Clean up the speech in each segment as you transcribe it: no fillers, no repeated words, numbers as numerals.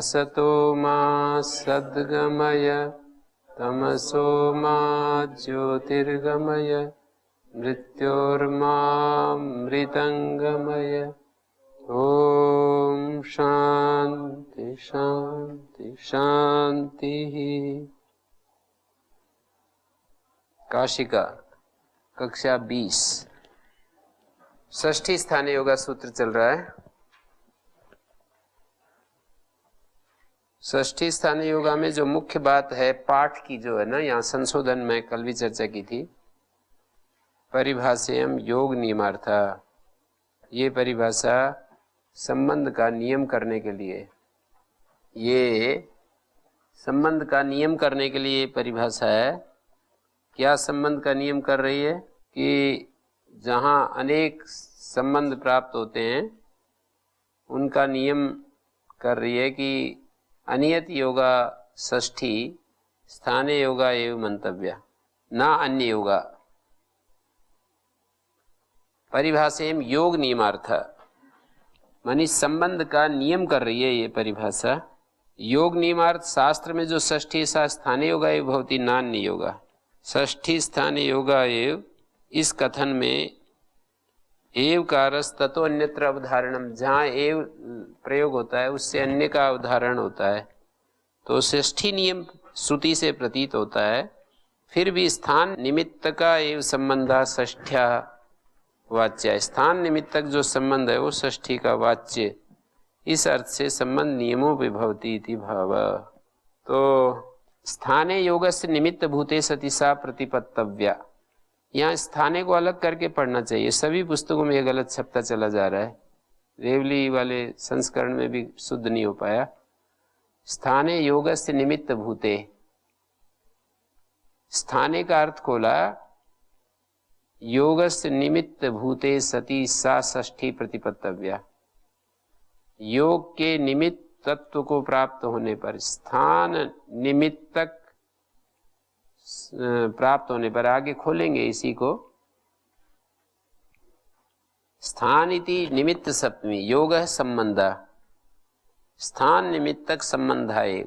असतो मा सद्गमय तमसो मा ज्योतिर्गमय मृत्योर्मामृतंगमय। ओम शांति शांति शांति। काशिका कक्षा 20 षष्ठी स्थानीय योगा सूत्र चल रहा है। षष्ठी स्थानीय योगा में जो मुख्य बात है पाठ की जो है ना, यहाँ संशोधन में कल भी चर्चा की थी। परिभाषेयम योग नियमार्था, ये परिभाषा संबंध का नियम करने के लिए, ये संबंध का नियम करने के लिए परिभाषा है। क्या संबंध का नियम कर रही है कि जहाँ अनेक संबंध प्राप्त होते हैं उनका नियम कर रही है कि अनियत योगा षष्ठी स्थानीय योगा एवं मंतव्य ना अन्य योगा। परिभाषेयम योग नियमार्थ मानी संबंध का नियम कर रही है ये परिभाषा। योग नियमार्थ शास्त्र में जो षष्ठी सा स्थानीय योगा एवं भवती नान्य योगा। षष्ठी स्थानीय योगा एवं इस कथन में एव कारस ततो अन्यत्र अवधारणम, जहाँ एव प्रयोग होता है उससे अन्य का अवधारण होता है, तो षष्ठी नियम श्रुति से प्रतीत होता है। फिर भी स्थान निमित्त का एव संबंधा षष्ठ्या वाच्य, स्थान निमित्तक जो संबंध है वो षष्ठी का वाच्य, इस अर्थ से संबंध नियमों विभवती इति भाव। तो स्थाने योगस्य निमित्त भूते सति सा प्रतिपत्तव्या, यहाँ स्थाने को अलग करके पढ़ना चाहिए। सभी पुस्तकों में ये गलत छपता चला जा रहा है, रेवली वाले संस्करण में भी शुद्ध नहीं हो पाया। स्थाने योगस्य निमित्त भूते, स्थाने का अर्थ खोला योगस्य निमित्त भूते सति सा षष्ठी प्रतिपत्तव्या। योग के निमित्त तत्व को प्राप्त होने पर, स्थान निमित्तक प्राप्त होने पर, आगे खोलेंगे इसी को। स्थान इति निमित्त सप्तमी योग संबंध, स्थान निमित्तक संबंधाए।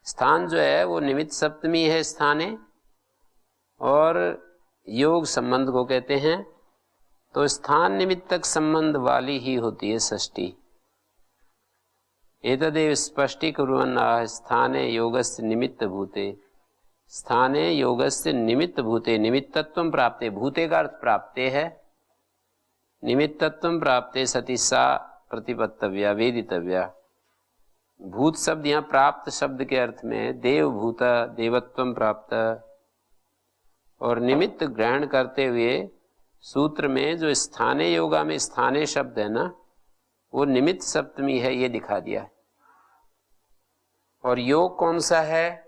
स्थान जो है वो निमित्त सप्तमी है स्थाने, और योग संबंध को कहते हैं। तो स्थान निमित्तक संबंध वाली ही होती है षष्ठी। एतदेव स्पष्टीकुर्वन् आह स्थाने योगस्य निमित्त भूते, स्थाने योगस्य निमित्त भूते निमित्तत्वं प्राप्ते, भूते का अर्थ प्राप्ते है, निमित्तत्वं प्राप्ते सति सा प्रतिपत्तव्या वेदितव्या। भूत शब्द यहाँ प्राप्त शब्द के अर्थ में देव भूता देवत्वं प्राप्त, और निमित्त ग्रहण करते हुए सूत्र में जो स्थाने योगा में स्थाने शब्द है ना, वो निमित्त सप्तमी है, ये दिखा दिया। और योग कौन सा है?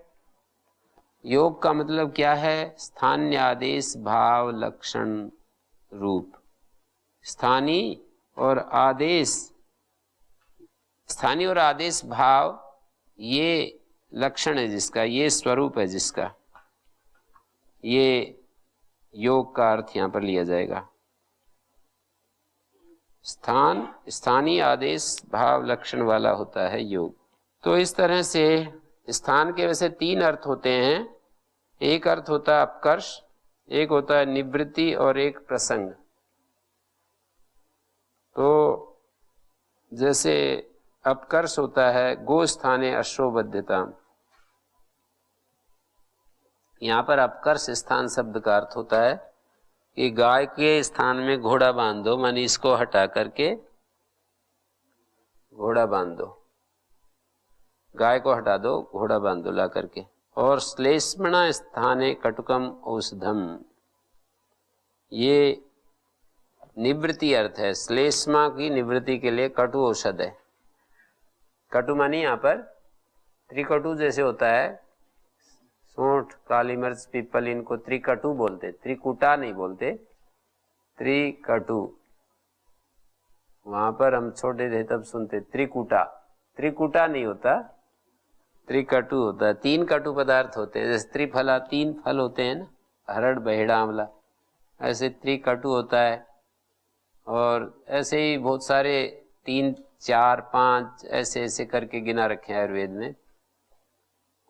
योग का मतलब क्या है? स्थान्य आदेश भाव लक्षण रूप। स्थानीय और आदेश, स्थानीय और आदेश भाव ये लक्षण है जिसका, ये स्वरूप है जिसका, ये योग का अर्थ यहां पर लिया जाएगा। स्थान स्थानीय आदेश भाव लक्षण वाला होता है योग। तो इस तरह से स्थान के वैसे 3 अर्थ होते हैं। एक अर्थ होता है अपकर्ष, एक होता है निवृत्ति, और एक प्रसंग। तो जैसे अपकर्ष होता है गो स्थाने अश्वबद्धता, यहाँ पर अपकर्ष स्थान शब्द का अर्थ होता है कि गाय के स्थान में घोड़ा बांध दो, मानी इसको हटा करके घोड़ा बांध दो, गाय को हटा दो घोड़ा बांध दो ला करके। और श्लेष्मणा स्थाने कटुकम औषधम, ये निवृत्ति अर्थ है। श्लेष्मा की निवृत्ति के लिए कटु औषध है। कटु मानी यहाँ पर त्रिकटु जैसे होता है, सोंठ काली मिर्च पीपल, इनको त्रिकटु बोलते, त्रिकुटा नहीं बोलते, त्रिकटु। वहां पर हम छोटे थे तब सुनते त्रिकुटा, त्रिकुटा नहीं होता, त्रिकटु होता है। 3 कटु पदार्थ होते हैं, जैसे त्रिफला 3 फल होते हैं ना, हरड़ बहेड़ा आंवला, ऐसे त्रिकटु होता है। और ऐसे ही बहुत सारे 3 4 5 ऐसे ऐसे करके गिना रखे हैं आयुर्वेद में।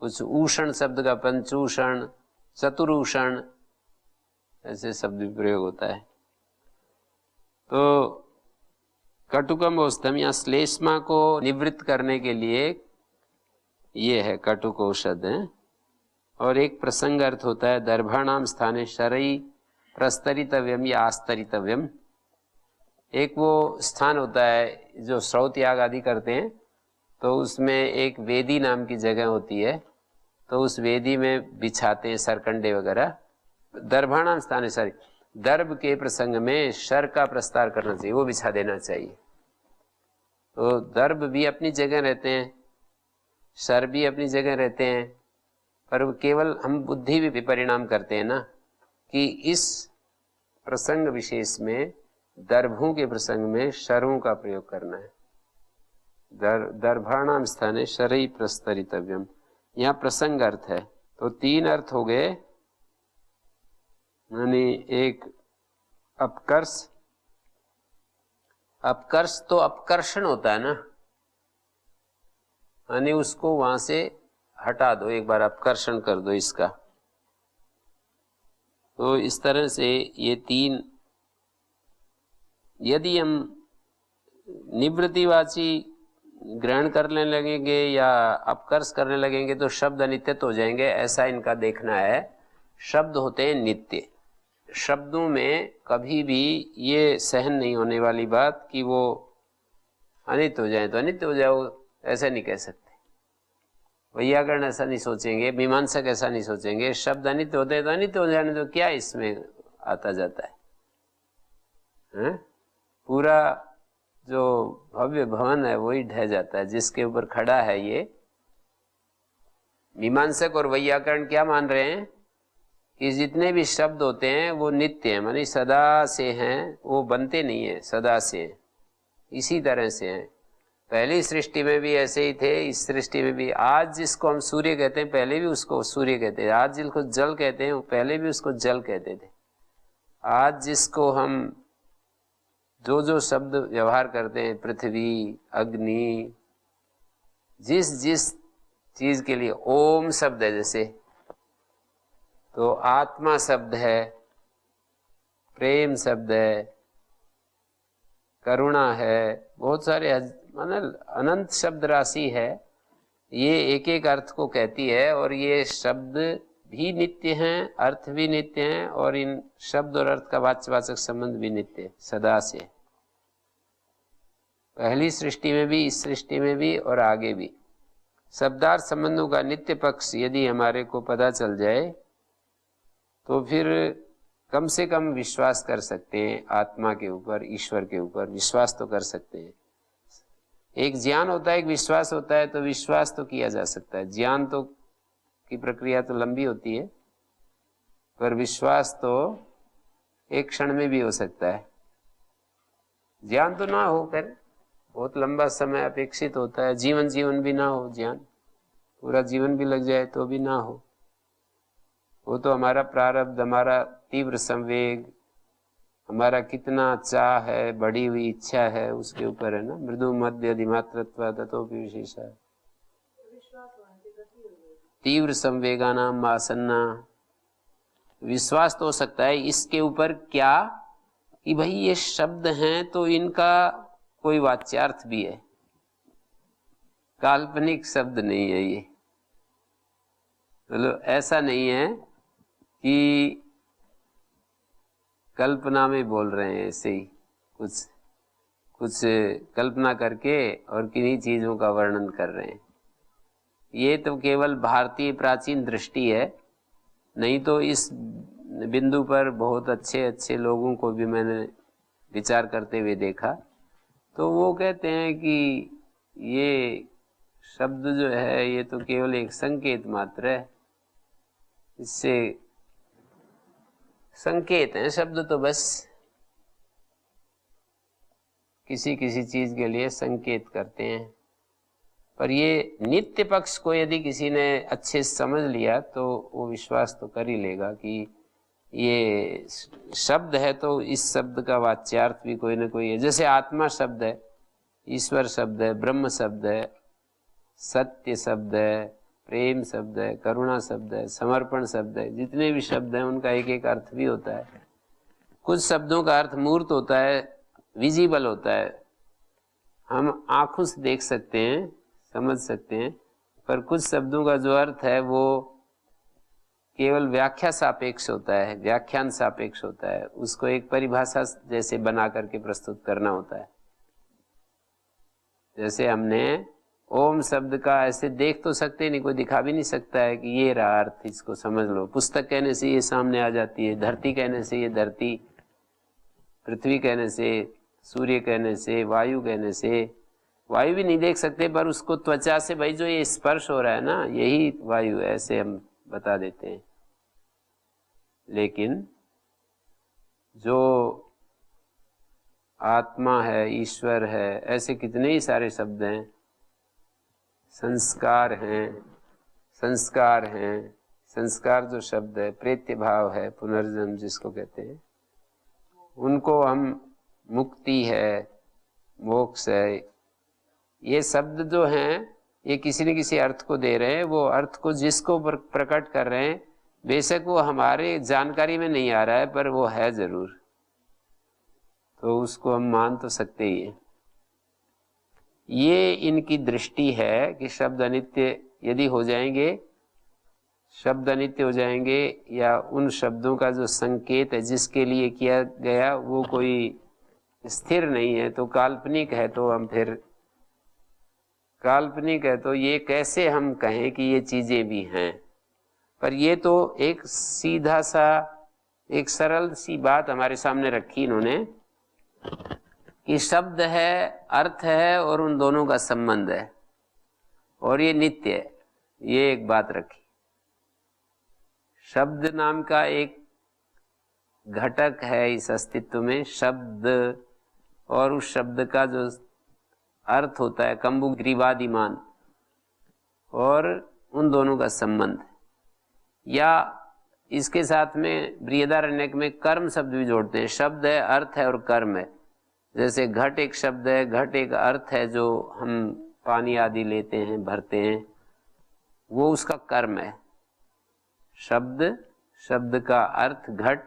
कुछ ऊषण शब्द का पंचूषण, चतुरूषण ऐसे शब्द भी प्रयोग होता है। तो कटुकम औषधम या श्लेष्मा को निवृत्त करने के लिए ये है कटुक औषध है। और एक प्रसंग अर्थ होता है दर्भाणाम स्थाने शरई प्रस्तरितव्यम या आस्तरितव्यम। एक वो स्थान होता है जो श्रौत याग आदि करते हैं, तो उसमें एक वेदी नाम की जगह होती है, तो उस वेदी में बिछाते हैं सरकंडे वगैरह। दर्भाणाम स्थाने शरई, दर्भ के प्रसंग में शर का प्रस्तार करना चाहिए, वो बिछा देना चाहिए। तो दर्भ भी अपनी जगह रहते हैं, शर भी अपनी जगह रहते हैं, पर केवल हम बुद्धि भी परिणाम करते हैं ना कि इस प्रसंग विशेष में दर्भों के प्रसंग में शरों का प्रयोग करना है। दर्भाणाम स्थाने शरई प्रस्तरितव्यम, यहाँ प्रसंग अर्थ है। तो 3 अर्थ हो गए, यानी एक अपकर्ष, अपकर्ष तो अपकर्षण होता है ना, यानी उसको वहां से हटा दो, एक बार अपकर्षण कर दो इसका। तो इस तरह से ये 3, यदि हम निवृत्तिवाची ग्रहण करने लगेंगे या अपकर्ष करने लगेंगे तो शब्द अनित्य हो जाएंगे, ऐसा इनका देखना है। शब्द होते हैं नित्य, शब्दों में कभी भी ये सहन नहीं होने वाली बात कि वो अनित्य हो जाए तो अनित्य हो जाओ, ऐसा नहीं कह सकते। वैयाकरण ऐसा नहीं सोचेंगे, मीमांसक ऐसा नहीं सोचेंगे। शब्द अनित्य होते हैं तो अनित्य हो जाने तो क्या इसमें आता जाता है? पूरा जो भव्य भवन है वही ढह जाता है जिसके ऊपर खड़ा है ये। मीमांसक और वैयाकरण क्या मान रहे हैं कि जितने भी शब्द होते हैं वो नित्य हैं, मानी सदा से हैं, वो बनते नहीं है, सदा से हैं, इसी तरह से हैं। पहली सृष्टि में भी ऐसे ही थे, इस सृष्टि में भी। आज जिसको हम सूर्य कहते हैं पहले भी उसको सूर्य कहते थे, आज जिसको जल कहते हैं पहले भी उसको जल कहते थे। आज जिसको हम जो जो शब्द व्यवहार करते हैं, पृथ्वी, अग्नि, जिस जिस चीज के लिए ओम शब्द है, जैसे तो आत्मा शब्द है, प्रेम शब्द है, करुणा है, बहुत सारे अनंत शब्द राशि है, ये एक एक अर्थ को कहती है। और ये शब्द भी नित्य हैं, अर्थ भी नित्य हैं, और इन शब्द और अर्थ का वाच्यवाचक संबंध भी नित्य है सदा से। पहली सृष्टि में भी, इस सृष्टि में भी और आगे भी। शब्दार्थ संबंधों का नित्य पक्ष यदि हमारे को पता चल जाए तो फिर कम से कम विश्वास कर सकते हैं आत्मा के ऊपर, ईश्वर के ऊपर विश्वास तो कर सकते हैं। एक ज्ञान होता है, एक विश्वास होता है, तो विश्वास तो किया जा सकता है। ज्ञान तो की प्रक्रिया तो लंबी होती है, पर विश्वास तो एक क्षण में भी हो सकता है। ज्ञान तो ना हो, फिर बहुत लंबा समय अपेक्षित होता है। जीवन भी ना हो, ज्ञान पूरा जीवन भी लग जाए तो भी ना हो। वो तो हमारा प्रारब्ध, हमारा तीव्र संवेग, हमारा कितना चाह है, बढ़ी हुई इच्छा है, उसके ऊपर है ना। मृदु मध्य अधिमात्रत्व ततोपि विशेषा, तीव्र संवेगानाम आसन्ना। विश्वास तो हो सकता है इसके ऊपर क्या कि भाई ये शब्द हैं तो इनका कोई वाच्यार्थ भी है, काल्पनिक शब्द नहीं है ये। मतलब ऐसा नहीं है कि कल्पना में बोल रहे हैं, ऐसे ही कुछ कल्पना करके और किन्हीं चीजों का वर्णन कर रहे हैं। ये तो केवल भारतीय प्राचीन दृष्टि है, नहीं तो इस बिंदु पर बहुत अच्छे अच्छे लोगों को भी मैंने विचार करते हुए देखा। तो वो कहते हैं कि ये शब्द जो है ये तो केवल एक संकेत मात्र है, इससे संकेत है शब्द, तो बस किसी किसी चीज के लिए संकेत करते हैं। पर ये नित्य पक्ष को यदि किसी ने अच्छे से समझ लिया तो वो विश्वास तो कर ही लेगा कि ये शब्द है तो इस शब्द का वाच्यार्थ भी कोई ना कोई है। जैसे आत्मा शब्द है, ईश्वर शब्द है, ब्रह्म शब्द है, सत्य शब्द है, प्रेम शब्द है, करुणा शब्द है, समर्पण शब्द है। जितने भी शब्द हैं उनका एक एक अर्थ भी होता है। कुछ शब्दों का अर्थ मूर्त होता है, विजिबल होता है, हम आंखों से देख सकते हैं, समझ सकते हैं, पर कुछ शब्दों का जो अर्थ है वो केवल व्याख्या सापेक्ष होता है, व्याख्यान सापेक्ष होता है। उसको एक परिभाषा जैसे बना करके प्रस्तुत करना होता है। जैसे हमने ओम शब्द का ऐसे देख तो सकते नहीं, कोई दिखा भी नहीं सकता है कि ये रहा अर्थ, इसको समझ लो। पुस्तक कहने से ये सामने आ जाती है, धरती कहने से ये धरती, पृथ्वी कहने से, सूर्य कहने से, वायु कहने से। वायु भी नहीं देख सकते पर उसको त्वचा से, भाई जो ये स्पर्श हो रहा है ना, यही वायु है, ऐसे हम बता देते हैं। लेकिन जो आत्मा है, ईश्वर है, ऐसे कितने ही सारे शब्द हैं। संस्कार हैं, संस्कार हैं, संस्कार जो शब्द है, प्रेत्य भाव है, पुनर्जन्म जिसको कहते हैं, उनको हम मुक्ति है, मोक्ष है, ये शब्द जो हैं ये किसी न किसी अर्थ को दे रहे हैं। वो अर्थ को जिसको प्रकट कर रहे हैं, बेशक वो हमारे जानकारी में नहीं आ रहा है पर वो है जरूर, तो उसको हम मान तो सकते ही हैं। ये इनकी दृष्टि है कि शब्द अनित्य यदि हो जाएंगे, शब्द अनित्य हो जाएंगे, या उन शब्दों का जो संकेत है जिसके लिए किया गया वो कोई स्थिर नहीं है, तो काल्पनिक है, तो हम फिर काल्पनिक है तो ये कैसे हम कहें कि ये चीजें भी हैं। पर ये तो एक सीधा सा, एक सरल सी बात हमारे सामने रखी इन्होंने कि शब्द है, अर्थ है और उन दोनों का संबंध है और ये नित्य है। ये एक बात रखी। शब्द नाम का एक घटक है इस अस्तित्व में, शब्द, और उस शब्द का जो अर्थ होता है कंबु ग्रीवादिमान, और उन दोनों का संबंध। या इसके साथ में बृहदारण्यक में कर्म शब्द भी जोड़ते हैं। शब्द है, अर्थ है और कर्म है। जैसे घट एक शब्द है, घट एक अर्थ है, जो हम पानी आदि लेते हैं, भरते हैं, वो उसका कर्म है। शब्द, शब्द का अर्थ घट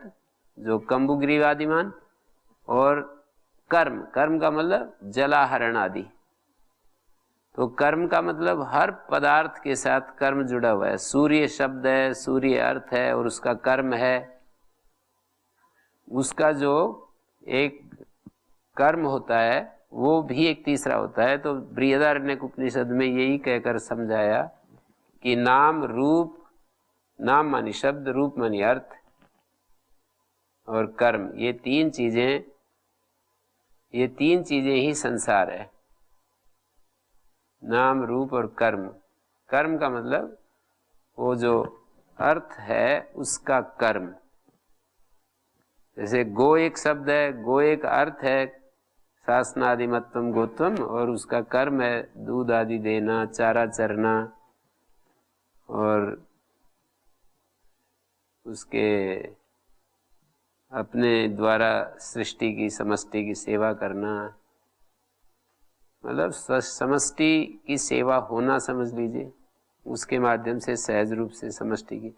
जो कंबुग्रीवादिमान, और कर्म, कर्म का मतलब जलाहरण आदि। तो कर्म का मतलब हर पदार्थ के साथ कर्म जुड़ा हुआ है। सूर्य शब्द है, सूर्य अर्थ है और उसका कर्म है। उसका जो एक कर्म होता है वो भी एक तीसरा होता है। तो बृहदारण्यक उपनिषद में यही कहकर समझाया कि नाम रूप, नाम मानी शब्द, रूप मानी अर्थ और कर्म, ये तीन चीजें ही संसार है। नाम, रूप और कर्म। कर्म का मतलब वो जो अर्थ है उसका कर्म। जैसे गो एक शब्द है, गो एक अर्थ है, शासनादिमत्वम गोत्वम, और उसका कर्म है दूध आदि देना, चारा चरना, और उसके अपने द्वारा सृष्टि की, समष्टि की सेवा करना। मतलब समष्टि की सेवा होना समझ लीजिए, उसके माध्यम से सहज रूप से समष्टि की।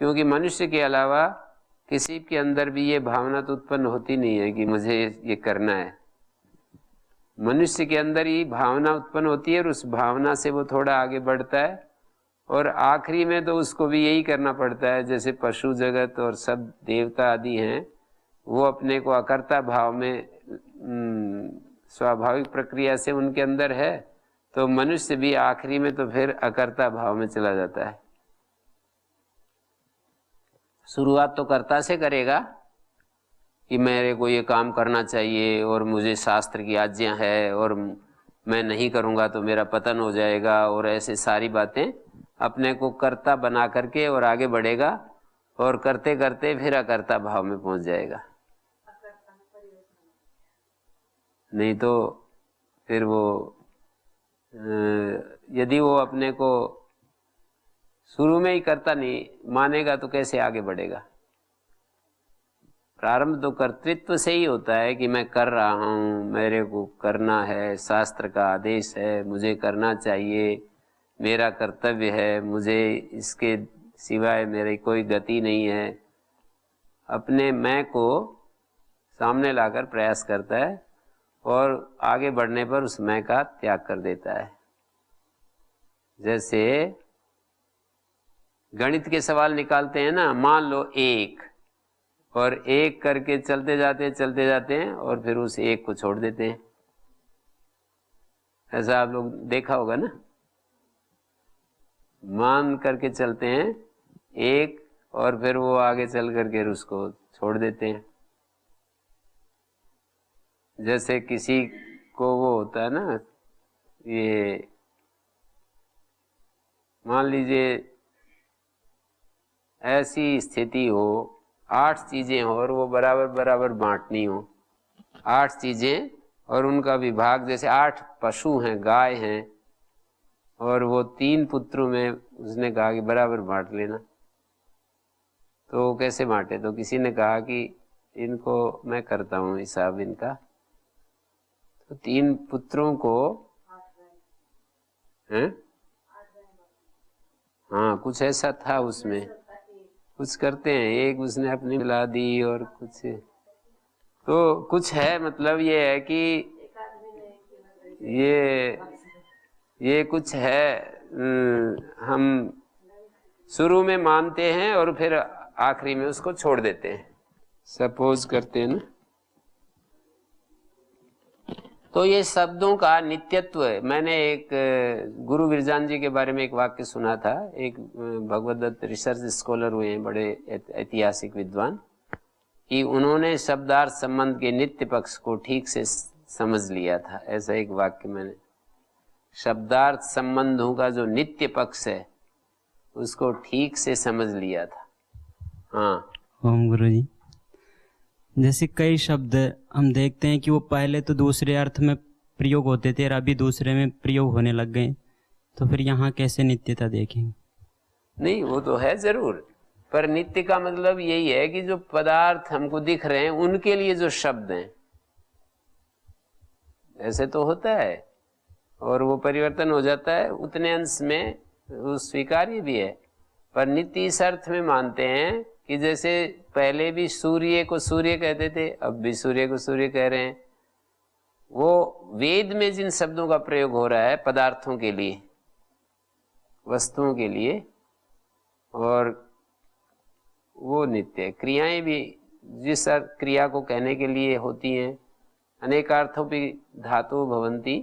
क्योंकि मनुष्य के अलावा किसी के अंदर भी ये भावना तो उत्पन्न होती नहीं है कि मुझे ये करना है। मनुष्य के अंदर ही भावना उत्पन्न होती है और उस भावना से वो थोड़ा आगे बढ़ता है, और आखिरी में तो उसको भी यही करना पड़ता है। जैसे पशु जगत और सब देवता आदि हैं, वो अपने को अकर्ता भाव में स्वाभाविक प्रक्रिया से उनके अंदर है, तो मनुष्य भी आखिरी में तो फिर अकर्ता भाव में चला जाता है। शुरुआत तो कर्ता से करेगा कि मेरे को ये काम करना चाहिए और मुझे शास्त्र की आज्ञा है और मैं नहीं करूँगा तो मेरा पतन हो जाएगा, और ऐसे सारी बातें अपने को कर्ता बना करके और आगे बढ़ेगा, और करते करते फिर अकर्ता भाव में पहुंच जाएगा। नहीं तो फिर वो यदि वो अपने को शुरू में ही करता नहीं मानेगा तो कैसे आगे बढ़ेगा। प्रारंभ तो कर्तृत्व से ही होता है कि मैं कर रहा हूँ, मेरे को करना है, शास्त्र का आदेश है, मुझे करना चाहिए, मेरा कर्तव्य है, मुझे इसके सिवाय मेरी कोई गति नहीं है। अपने मैं को सामने लाकर प्रयास करता है और आगे बढ़ने पर उस मैं का त्याग कर देता है। जैसे गणित के सवाल निकालते हैं ना, मान लो 1 और 1 करके चलते जाते हैं और फिर उस 1 को छोड़ देते हैं। ऐसा आप लोग देखा होगा ना, मान करके चलते हैं 1 और फिर वो आगे चल करके उसको छोड़ देते हैं। जैसे किसी को वो होता है ना, ये मान लीजिए ऐसी स्थिति हो, 8 चीजें हो और वो बराबर बराबर बांटनी हो, 8 चीजें और उनका विभाग, जैसे 8 पशु हैं, गाय हैं, और वो 3 पुत्रों में उसने कहा कि बराबर बांट लेना। तो कैसे बांटे? तो किसी ने कहा कि इनको मैं करता हूँ हिसाब इनका, तो 3 पुत्रों को हैं, हाँ कुछ ऐसा था उसमें, कुछ करते हैं, एक उसने अपनी मिला दी और कुछ, तो कुछ है, मतलब ये है कि ये कुछ है, हम शुरू में मानते हैं और फिर आखिरी में उसको छोड़ देते हैं। सपोज करते हैं ना, तो ये शब्दों का नित्यत्व है। मैंने एक गुरु विरजान जी के बारे में एक वाक्य सुना था, एक भगवदत्त रिसर्च स्कॉलर हुए हैं, बड़े ऐतिहासिक विद्वान, कि उन्होंने शब्दार्थ संबंध के नित्य पक्ष को ठीक से समझ लिया था। ऐसा एक वाक्य मैंने, शब्दार्थ संबंधों का जो नित्य पक्ष है उसको ठीक से समझ लिया था। हाँ ओम गुरु जी, जैसे कई शब्द हम देखते हैं कि वो पहले तो दूसरे अर्थ में प्रयोग होते थे और अभी दूसरे में प्रयोग होने लग गए, तो फिर यहाँ कैसे नित्यता देखेंगे? नहीं, वो तो है जरूर, पर नित्य का मतलब यही है कि जो पदार्थ हमको दिख रहे हैं उनके लिए जो शब्द हैं, ऐसे तो होता है और वो परिवर्तन हो जाता है, उतने अंश में वो स्वीकार्य भी है। पर नित्य इस अर्थ में मानते हैं कि जैसे पहले भी सूर्य को सूर्य कहते थे, अब भी सूर्य को सूर्य कह रहे हैं। वो वेद में जिन शब्दों का प्रयोग हो रहा है पदार्थों के लिए, वस्तुओं के लिए, और वो नित्य क्रियाएं भी जिस क्रिया को कहने के लिए होती हैं, अनेकार्थों भी धातु भवंती,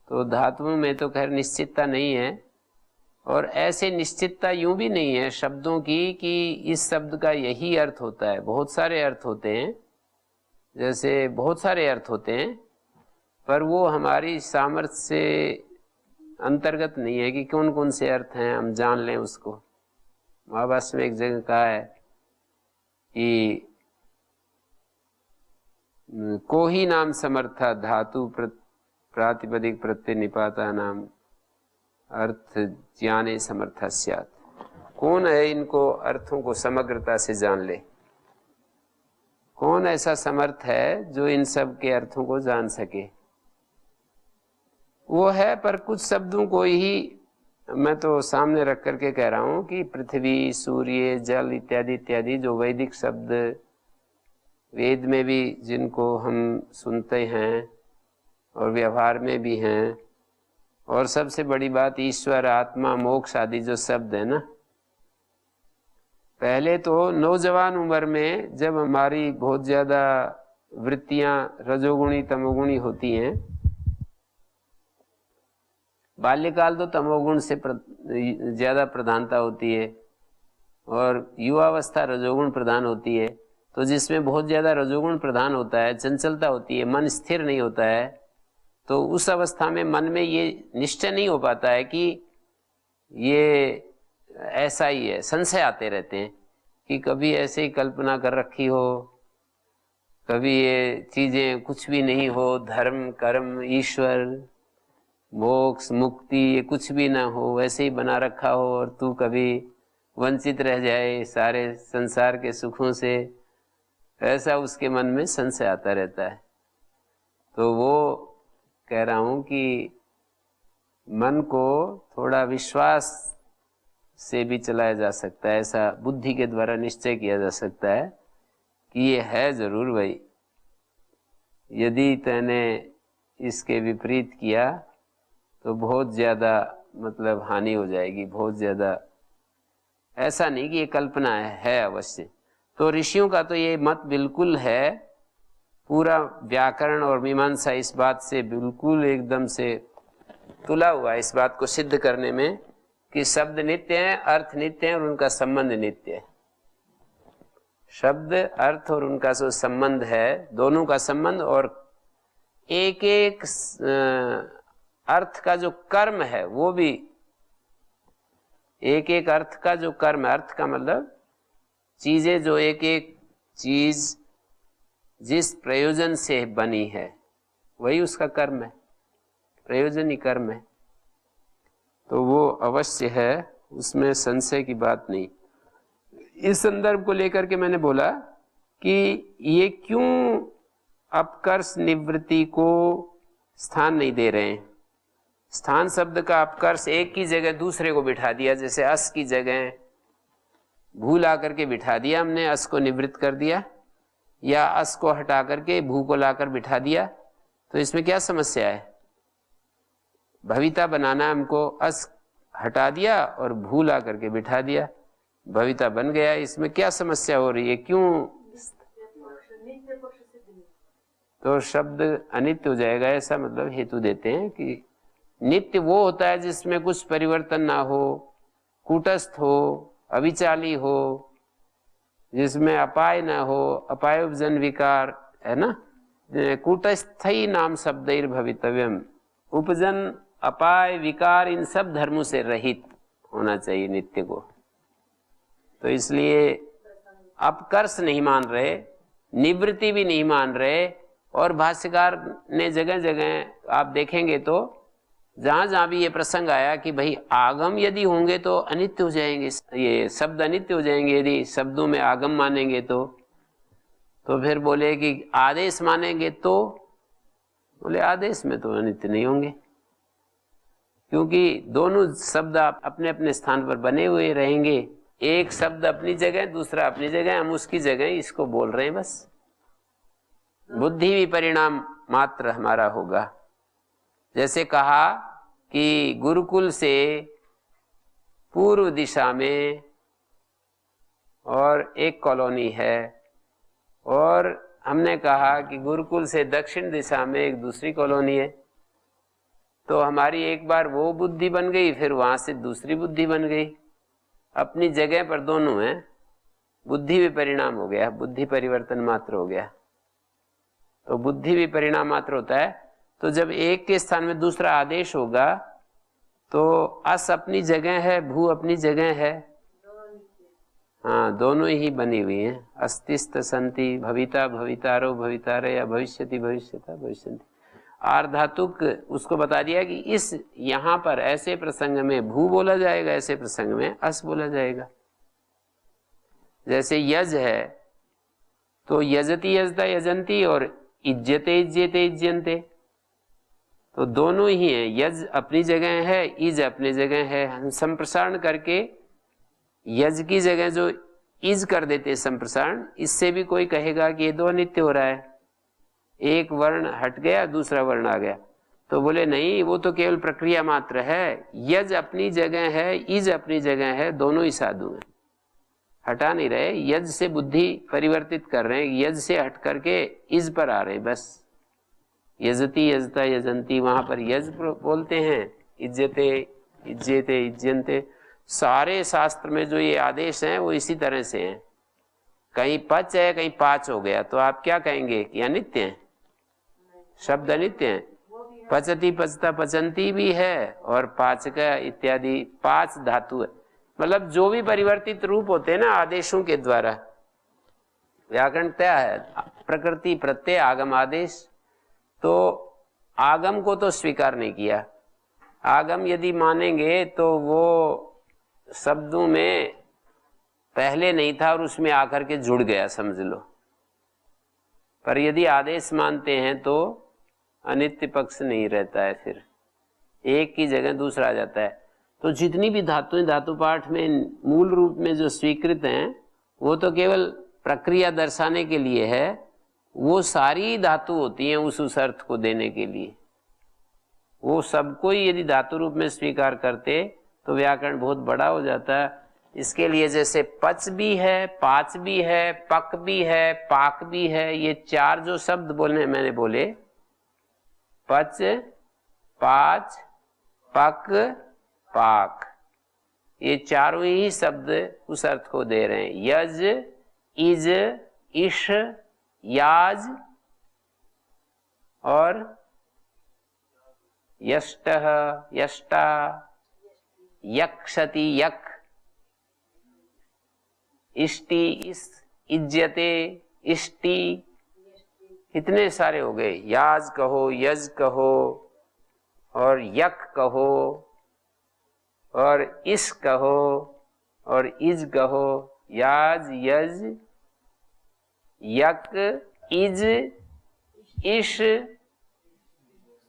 तो धातुओं में तो खैर निश्चितता नहीं है, और ऐसे निश्चितता यूं भी नहीं है शब्दों की कि इस शब्द का यही अर्थ होता है। बहुत सारे अर्थ होते हैं, जैसे बहुत सारे अर्थ होते हैं, पर वो हमारी सामर्थ्य से अंतर्गत नहीं है कि कौन कौन से अर्थ हैं हम जान लें उसको। महाभाष्य में एक जगह कहा है कि को ही नाम समर्था धातु प्रातिपदिक प्रत्यय निपाता नाम अर्थ ज्ञाने समर्था स्यात्। कौन है इनको अर्थों को समग्रता से जान ले? कौन ऐसा समर्थ है जो इन सब के अर्थों को जान सके? वो है, पर कुछ शब्दों को ही मैं तो सामने रख करके कह रहा हूं कि पृथ्वी, सूर्य, जल इत्यादि इत्यादि जो वैदिक शब्द वेद में भी जिनको हम सुनते हैं और व्यवहार में भी हैं, और सबसे बड़ी बात ईश्वर, आत्मा, मोक्ष आदि जो शब्द है ना, पहले तो नौजवान उम्र में जब हमारी बहुत ज्यादा वृत्तियां रजोगुणी तमोगुणी होती हैं, बाल्यकाल तो तमोगुण से ज्यादा प्रधानता होती है और युवावस्था रजोगुण प्रधान होती है, तो जिसमें बहुत ज्यादा रजोगुण प्रधान होता है, चंचलता होती है, मन स्थिर नहीं होता है, तो उस अवस्था में मन में ये निश्चय नहीं हो पाता है कि ये ऐसा ही है। संशय आते रहते हैं कि कभी ऐसे ही कल्पना कर रखी हो, कभी ये चीजें कुछ भी नहीं हो, धर्म, कर्म, ईश्वर, मोक्ष, मुक्ति, ये कुछ भी ना हो, वैसे ही बना रखा हो और तू कभी वंचित रह जाए सारे संसार के सुखों से, ऐसा उसके मन में संशय आता रहता है। तो वो कह रहा हूं कि मन को थोड़ा विश्वास से भी चलाया जा सकता है, ऐसा बुद्धि के द्वारा निश्चय किया जा सकता है कि ये है जरूर भाई। यदि तूने इसके विपरीत किया तो बहुत ज्यादा मतलब हानि हो जाएगी, बहुत ज्यादा। ऐसा नहीं कि ये कल्पना है अवश्य। तो ऋषियों का तो ये मत बिल्कुल है, पूरा व्याकरण और मीमांसा इस बात से बिल्कुल एकदम से तुला हुआ है, इस बात को सिद्ध करने में कि शब्द नित्य है, अर्थ नित्य है और उनका संबंध नित्य है। शब्द अर्थ और उनका जो संबंध है, दोनों का संबंध, और एक एक अर्थ का जो कर्म है वो भी, एक एक अर्थ का जो कर्म है, अर्थ का मतलब चीजें, जो एक एक चीज जिस प्रयोजन से बनी है वही उसका कर्म है, प्रयोजन ही कर्म है। तो वो अवश्य है, उसमें संशय की बात नहीं। इस संदर्भ को लेकर के मैंने बोला कि ये क्यों अपकर्ष निवृत्ति को स्थान नहीं दे रहे हैं। स्थान शब्द का अपकर्ष एक की जगह दूसरे को बिठा दिया, जैसे अस की जगह भू ला करके बिठा दिया हमने, अस को निवृत्त कर दिया, या अस को हटा करके भू को लाकर बिठा दिया। तो इसमें क्या समस्या है? भविता बनाना हमको, अस हटा दिया और भू ला करके बिठा दिया, भविता बन गया। इसमें क्या समस्या हो रही है? क्यों? तो शब्द अनित्य हो जाएगा, ऐसा मतलब हेतु देते हैं कि नित्य वो होता है जिसमें कुछ परिवर्तन ना हो, कूटस्थ हो, अविचाली हो, जिसमें अपाय ना हो, अपाय उपजन विकार है ना, कूटस्थ ही नाम शब्दैर भवितव्यम, उपजन अपाय विकार इन सब धर्मों से रहित होना चाहिए नित्य को। तो इसलिए अपकर्ष नहीं मान रहे, निवृत्ति भी नहीं मान रहे, और भाष्यकार ने जगह जगह आप देखेंगे तो जहां जहां भी ये प्रसंग आया कि भाई आगम यदि होंगे तो अनित्य हो जाएंगे, ये शब्द अनित्य हो जाएंगे यदि शब्दों में आगम मानेंगे तो फिर बोले कि आदेश मानेंगे तो बोले आदेश में तो अनित्य नहीं होंगे, क्योंकि दोनों शब्द अपने अपने स्थान पर बने हुए रहेंगे। एक शब्द अपनी जगह, दूसरा अपनी जगह, हम उसकी जगह इसको बोल रहे हैं बस। बुद्धि भी परिणाम मात्र हमारा होगा। जैसे कहा कि गुरुकुल से पूर्व दिशा में और एक कॉलोनी है, और हमने कहा कि गुरुकुल से दक्षिण दिशा में एक दूसरी कॉलोनी है। तो हमारी एक बार वो बुद्धि बन गई, फिर वहां से दूसरी बुद्धि बन गई, अपनी जगह पर दोनों हैं। बुद्धि भी परिणाम हो गया, बुद्धि परिवर्तन मात्र हो गया। तो बुद्धि भी परिणाम मात्र होता है। तो जब एक के स्थान में दूसरा आदेश होगा तो अस अपनी जगह है, भू अपनी जगह है, हाँ दोनों ही बनी हुई हैं। अस्तिस्त संति, भविता भवितारो भवितारे, या भविष्यति भविष्यता भविष्यन्ति। आर्धातुक उसको बता दिया कि इस यहाँ पर ऐसे प्रसंग में भू बोला जाएगा, ऐसे प्रसंग में अस बोला जाएगा। जैसे यज है तो यजति यजता यजंती और इज्जते इज्जते इज्जन्ते, तो दोनों ही हैं। यज अपनी जगह है, इज अपनी जगह है। हम संप्रसारण करके यज की जगह जो इज कर देते संप्रसारण, इससे भी कोई कहेगा कि ये दो अनित्य हो रहा है, एक वर्ण हट गया दूसरा वर्ण आ गया। तो बोले नहीं, वो तो केवल प्रक्रिया मात्र है। यज अपनी जगह है, इज अपनी जगह है, दोनों ही साधु हैं, हटा नहीं रहे। यज से बुद्धि परिवर्तित कर रहे हैं, यज से हट करके इज पर आ रहे हैं बस। यजती यजता यजंती, वहां पर यज बोलते हैं, इज्जते इज्जते इज्जन्ते। सारे शास्त्र में जो ये आदेश हैं वो इसी तरह से हैं। कहीं पच है, कहीं पाच हो गया, तो आप क्या कहेंगे कि अनित्य है? शब्द अनित्य है। पचती पचता पचंती भी है, और पाचका इत्यादि पांच धातु है। मतलब जो भी परिवर्तित रूप होते हैं ना आदेशों के द्वारा, व्याकरण तय है, प्रकृति प्रत्यय आगम आदेश। तो आगम को तो स्वीकार नहीं किया। आगम यदि मानेंगे तो वो शब्दों में पहले नहीं था और उसमें आकर के जुड़ गया, समझ लो। पर यदि आदेश मानते हैं तो अनित्य पक्ष नहीं रहता है, फिर एक की जगह दूसरा आ जाता है। तो जितनी भी धातुएं धातु पाठ में मूल रूप में जो स्वीकृत हैं वो तो केवल प्रक्रिया दर्शाने के लिए है, वो सारी धातु होती हैं उस अर्थ को देने के लिए। वो सबको ही यदि धातु रूप में स्वीकार करते तो व्याकरण बहुत बड़ा हो जाता है। इसके लिए जैसे पच भी है, पाच भी है, पक भी है, पाक भी है, ये चार जो शब्द बोलने मैंने बोले, पच, पाच, पक, पाक, ये चारों ही शब्द उस अर्थ को दे रहे हैं। यज, इज, इश, याज और यष्टः, यष्टा, यक्षति, यक, इष्टि, इस, इज्जते, इष्टि, कितने सारे हो गए। याज कहो, यज कहो और यक कहो और इस कहो और इज कहो, याज, यज, यक, इज, इश,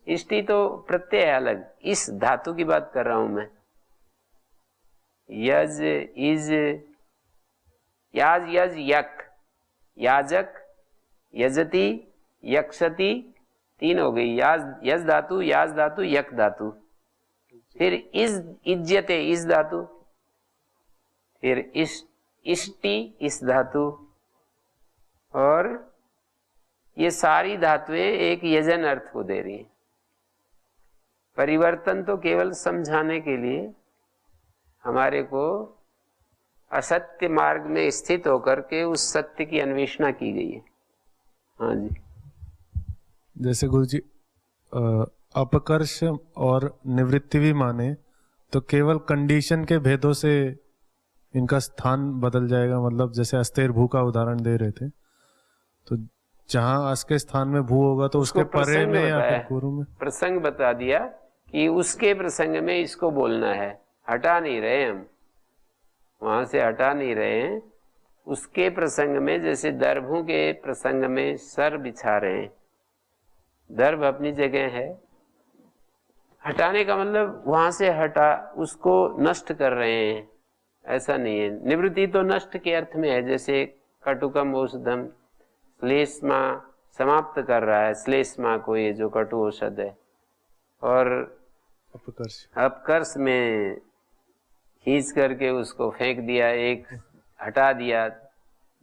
इष्टि तो प्रत्यय है अलग, इस धातु की बात कर रहा हूं मैं। यज, इज, याज, यज, यक, याजक, यजति, यक्षति, तीन हो गई। याज, यज धातु, याज धातु, यक धातु। फिर इज, इज्जते, इस धातु। फिर इष्टि, इस धातु। और ये सारी धातुएं एक यजन अर्थ को दे रही हैं। परिवर्तन तो केवल समझाने के लिए हमारे को असत्य मार्ग में स्थित होकर के उस सत्य की अन्वेषणा की गई है। हाँ जी। जैसे गुरुजी अपकर्ष और निवृत्ति भी माने तो केवल कंडीशन के भेदों से इनका स्थान बदल जाएगा। मतलब जैसे अस्थिर भू का उदाहरण दे रहे थे, तो जहां अस के स्थान में भू होगा तो उसके परे में या फिर पूर्व में प्रसंग बता दिया कि उसके प्रसंग में इसको बोलना है। हटा नहीं रहे हम, वहां से हटा नहीं रहे हैं। उसके प्रसंग में जैसे दर्भों के प्रसंग में सर बिछा रहे हैं, दर्भ अपनी जगह है, हटाने का मतलब वहां से हटा, उसको नष्ट कर रहे हैं, ऐसा नहीं है। निवृत्ति तो नष्ट के अर्थ में है, जैसे कटुकम औषधम, श्लेष्मा समाप्त कर रहा है, श्लेष्मा को, ये जो कटु औषध है। और अपकर्ष में खींच करके उसको फेंक दिया, एक हटा दिया,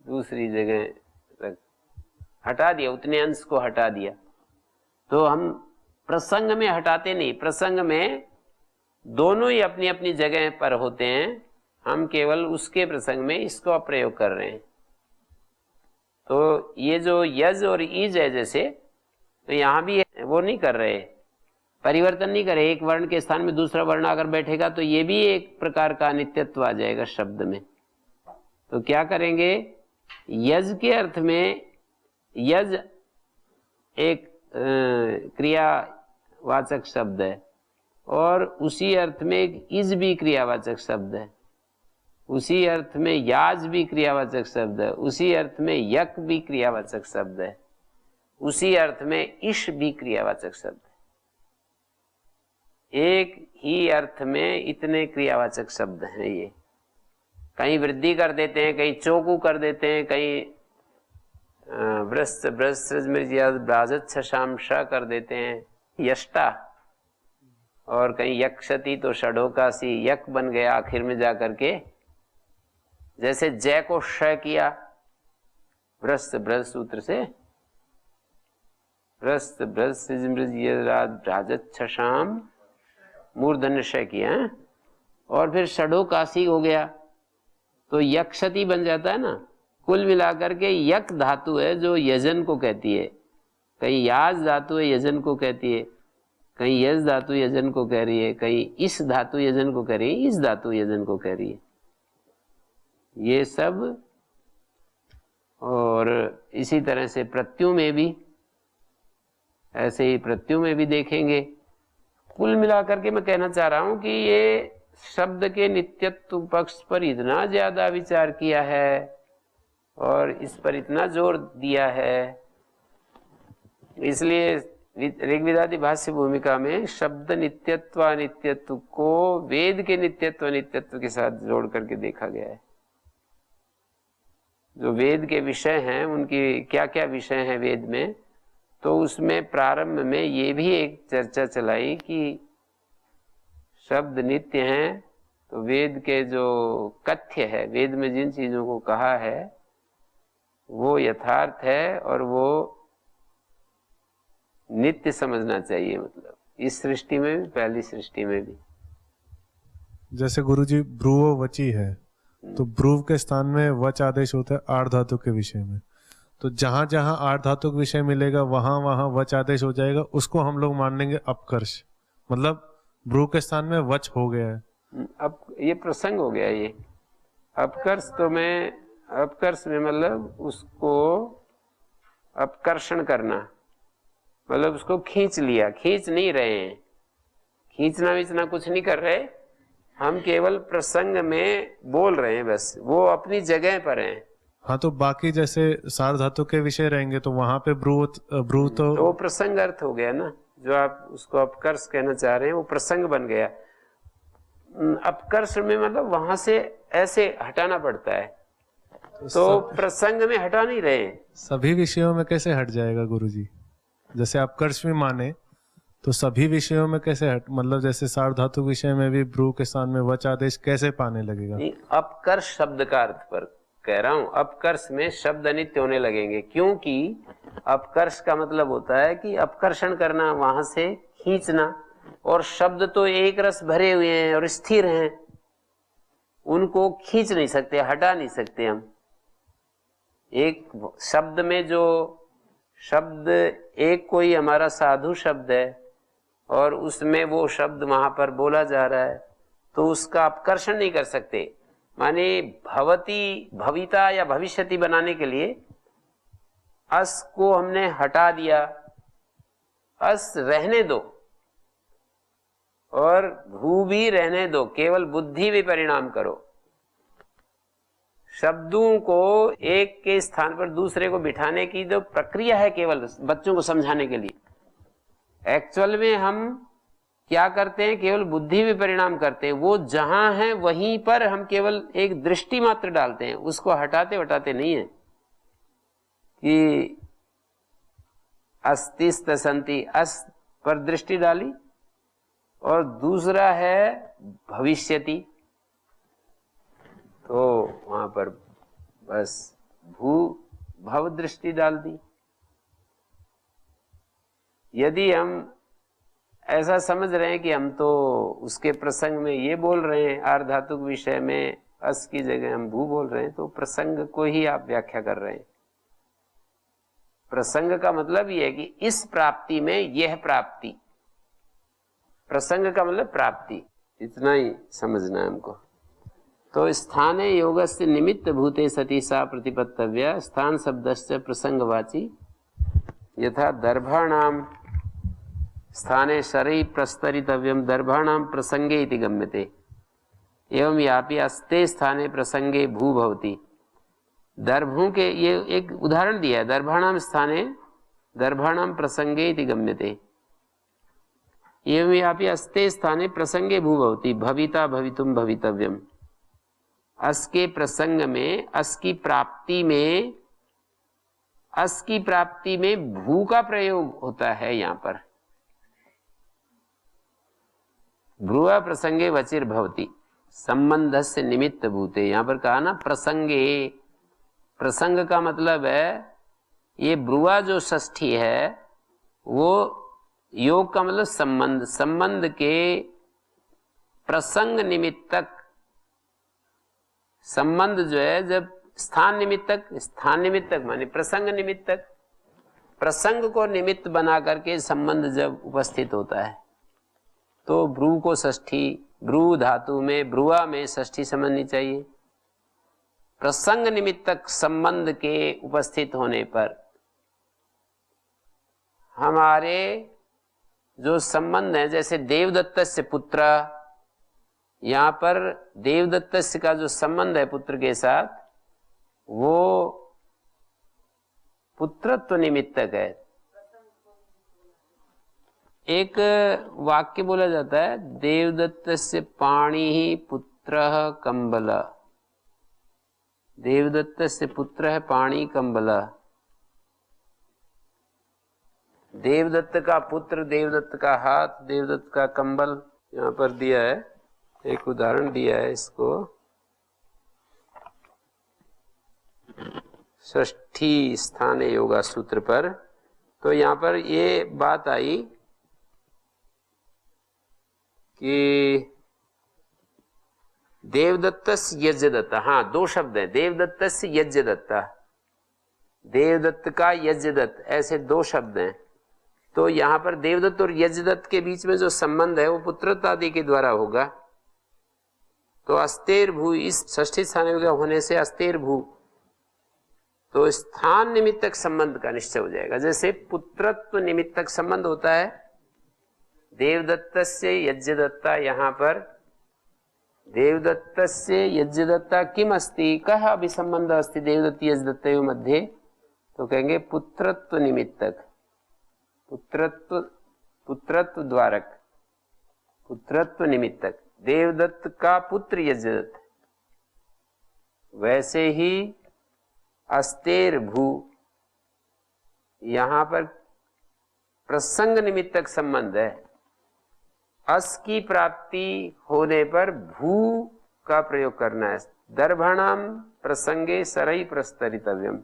दूसरी जगह हटा दिया, उतने अंश को हटा दिया। तो हम प्रसंग में हटाते नहीं, प्रसंग में दोनों ही अपनी अपनी जगह पर होते हैं, हम केवल उसके प्रसंग में इसको प्रयोग कर रहे हैं। तो ये जो यज और ईज है जैसे, तो यहाँ भी वो नहीं कर रहे, परिवर्तन नहीं करे। एक वर्ण के स्थान में दूसरा वर्ण अगर बैठेगा तो ये भी एक प्रकार का अनित्यत्व आ जाएगा शब्द में। तो क्या करेंगे, यज के अर्थ में यज एक क्रियावाचक शब्द है और उसी अर्थ में एक इज भी क्रियावाचक शब्द है, उसी अर्थ में याज भी क्रियावाचक शब्द है, उसी अर्थ में यक भी क्रियावाचक शब्द है, उसी अर्थ में इश भी क्रियावाचक शब्द है। एक ही अर्थ में इतने क्रियावाचक शब्द हैं। ये कहीं वृद्धि कर देते हैं, कहीं चौकू कर देते हैं, कहीं ब्राजत छशाम श कर देते हैं, यष्टा, और कहीं यक्षति तो षडोकासी यक बन गया आखिर में जाकर के। जैसे जय को श किया ब्रस्त ब्रज सूत्र से, ब्रस्त ब्रज ब्राजत छशाम मूर्धन्य श किया, और फिर षडोकासी हो गया तो यक्षति बन जाता है ना। कुल मिलाकर के यक धातु है जो यजन को कहती है, कहीं याज धातु है यजन को कहती है, कहीं यज धातु यजन को कह रही है, कहीं इस धातु यजन को कह रही है, इस धातु यजन को कह रही है। ये सब, और इसी तरह से प्रत्यु में भी, ऐसे ही प्रत्यु में भी देखेंगे। कुल मिलाकर के मैं कहना चाह रहा हूं कि ये शब्द के नित्यत्व पक्ष पर इतना ज्यादा विचार किया है और इस पर इतना जोर दिया है इसलिए ऋग्वेदादि भाष्य भूमिका में शब्द नित्यत्व अनित्यत्व को वेद के नित्यत्व अनित्यत्व के साथ जोड़ करके देखा गया है। जो वेद के विषय हैं उनकी क्या क्या विषय हैं वेद में, तो उसमें प्रारंभ में ये भी एक चर्चा चलाई कि शब्द नित्य हैं, तो वेद के जो कथ्य है, वेद में जिन चीजों को कहा है वो यथार्थ है और वो नित्य समझना चाहिए। मतलब इस सृष्टि में भी, पहली सृष्टि में भी। जैसे गुरुजी ब्रुवो वची है, तो ब्रुव के स्थान में वच आदेश होता है आर्ध धातु के विषय में, तो जहां जहां आर्ध धातु का विषय मिलेगा वहां वहां वच आदेश हो जाएगा, उसको हम लोग मान लेंगे अपकर्ष, मतलब ब्रुव के स्थान में वच हो गया है। अब ये प्रसंग हो गया। ये अपकर्ष तो मैं अपकर्ष में मतलब उसको अपकर्षण करना, मतलब उसको खींच लिया, खींच नहीं रहे हैं, खींचना विचना कुछ नहीं कर रहे, हम केवल प्रसंग में बोल रहे हैं, बस वो अपनी जगह पर हैं। हाँ, तो बाकी जैसे सार धातु के विषय रहेंगे तो वहां पे ब्रुव तो वो प्रसंग अर्थ हो गया ना, जो आप उसको अपकर्ष कहना चाह रहे हैं वो प्रसंग बन गया। अपकर्ष में मतलब वहां से ऐसे हटाना पड़ता है, तो प्रसंग में हटा नहीं रहे। सभी विषयों में कैसे हट जाएगा गुरुजी? जैसे अपकर्ष में माने तो सभी विषयों में कैसे हट, मतलब जैसे सार धातु विषय में भी ब्रू के स्थान में वच आदेश कैसे पाने लगेगा? नहीं, अपकर्ष शब्द का अर्थ पर कह रहा हूं। अपकर्ष में शब्द अनित्य होने लगेंगे, क्योंकि अपकर्ष का मतलब होता है कि अपकर्षण करना, वहां से खींचना, और शब्द तो एक रस भरे हुए हैं और स्थिर हैं, उनको खींच नहीं सकते, हटा नहीं सकते हम। एक शब्द में जो शब्द, एक कोई हमारा साधु शब्द है और उसमें वो शब्द वहां पर बोला जा रहा है, तो उसका अपकर्षण नहीं कर सकते। माने भवती, भविता या भविष्यति बनाने के लिए अस को हमने हटा दिया, अस रहने दो और भू भी रहने दो, केवल बुद्धि भी परिणाम करो। शब्दों को एक के स्थान पर दूसरे को बिठाने की जो प्रक्रिया है केवल बच्चों को समझाने के लिए, एक्चुअल में हम क्या करते हैं, केवल बुद्धि भी परिणाम करते हैं। वो जहां है वहीं पर हम केवल एक दृष्टि मात्र डालते हैं, उसको हटाते नहीं है कि अस्तिस्त संति, अस पर दृष्टि डाली, और दूसरा है भविष्यति, तो वहां पर बस भू भव दृष्टि डाल दी। यदि हम ऐसा समझ रहे हैं कि हम तो उसके प्रसंग में ये बोल रहे हैं, आर्धातुक विषय में अस की जगह हम भू बोल रहे हैं, तो प्रसंग को ही आप व्याख्या कर रहे हैं। प्रसंग का मतलब ये है कि इस प्राप्ति में यह प्राप्ति, प्रसंग का मतलब प्राप्ति, इतना ही समझना है हमको। तो स्थाने योगस्य निमित्त भूते सती सा प्रतिपत्तव्य, स्थान शब्दस्य प्रसंगवाची, यथा दर्भाणाम स्थाने शरई प्रस्तरितव्यम दर्भाणाम प्रसंगे इति गम्यते, एवं यापि अस्ते स्थाने प्रसंगे भू भवति। दर्भों के ये एक उदाहरण दिया है, दर्भाणाम स्थाने दर्भाणाम प्रसंगे इति गम्यते, एवं यापि अस्ते स्थाने प्रसंगे भू भवति, भविता भवितुम भवितव्यम। अस के प्रसंग में, अस की प्राप्ति में, अस की प्राप्ति में भू का प्रयोग होता है। यहां पर भ्रुवा प्रसंगे वचिर भवति संबंधस्य निमित्त भूते, यहां पर कहा ना प्रसंगे, प्रसंग का मतलब है ये ब्रुवा जो षष्ठी है वो योग का मतलब संबंध, संबंध के प्रसंग निमित्तक, संबंध जो है जब स्थान निमित्तक, स्थान निमित्तक माने प्रसंग निमित्तक, प्रसंग को निमित्त बना करके संबंध जब उपस्थित होता है तो ब्रू को षष्ठी, ब्रू धातु में ब्रुआ में षष्ठी समझनी चाहिए। प्रसंग निमित्तक संबंध के उपस्थित होने पर हमारे जो संबंध है, जैसे देवदत्तस्य पुत्र, यहां पर देवदत्तस्य का जो संबंध है पुत्र के साथ वो पुत्रत्व निमित्तक है, एक वाक्य बोला जाता है, देवदत्तस्य पाणिः पुत्रः कंबलः। देवदत्तस्य पुत्रः पाणि कंबलः। देवदत्त का पुत्र, देवदत्त का हाथ, देवदत्त का कंबल यहाँ पर दिया है। एक उदाहरण दिया है इसको, षष्ठी स्थाने योगा सूत्र पर। तो यहाँ पर ये बात आई कि देवदत्तस्य यज्ञदत्ता, हाँ 2 शब्द है, देवदत्तस्य यज्ञदत्ता, देवदत्त का यज्ञदत्त, ऐसे 2 शब्द हैं। तो यहाँ पर देवदत्त और यज्ञदत्त के बीच में जो संबंध है वो पुत्रत्व आदि के द्वारा होगा। तो अस्तेर भू, इस षष्ठी स्थान होने से अस्तेर भू, तो स्थान निमित्तक संबंध का निश्चय हो जाएगा। जैसे पुत्रत्व निमित्तक संबंध होता है देवदत्तस्य यज्ञदत्ता, यहाँ पर देवदत्तस्य यज्ञदत्ता किम अस्ति, कः अभिसंबंध अस्ति देवदत्त यज्ञदत्तयोः मध्ये, तो कहेंगे पुत्रत्व निमित्तक, पुत्रत्व द्वारक, पुत्रत्व निमित्तक, देवदत्त का पुत्र यज्ञदत्त। वैसे ही अस्तेर भू, यहां पर प्रसंग निमित्तक संबंध है। अस की प्राप्ति होने पर भू का प्रयोग करना है। दर्भणाम प्रसंगे सरई प्रस्तरितव्यम।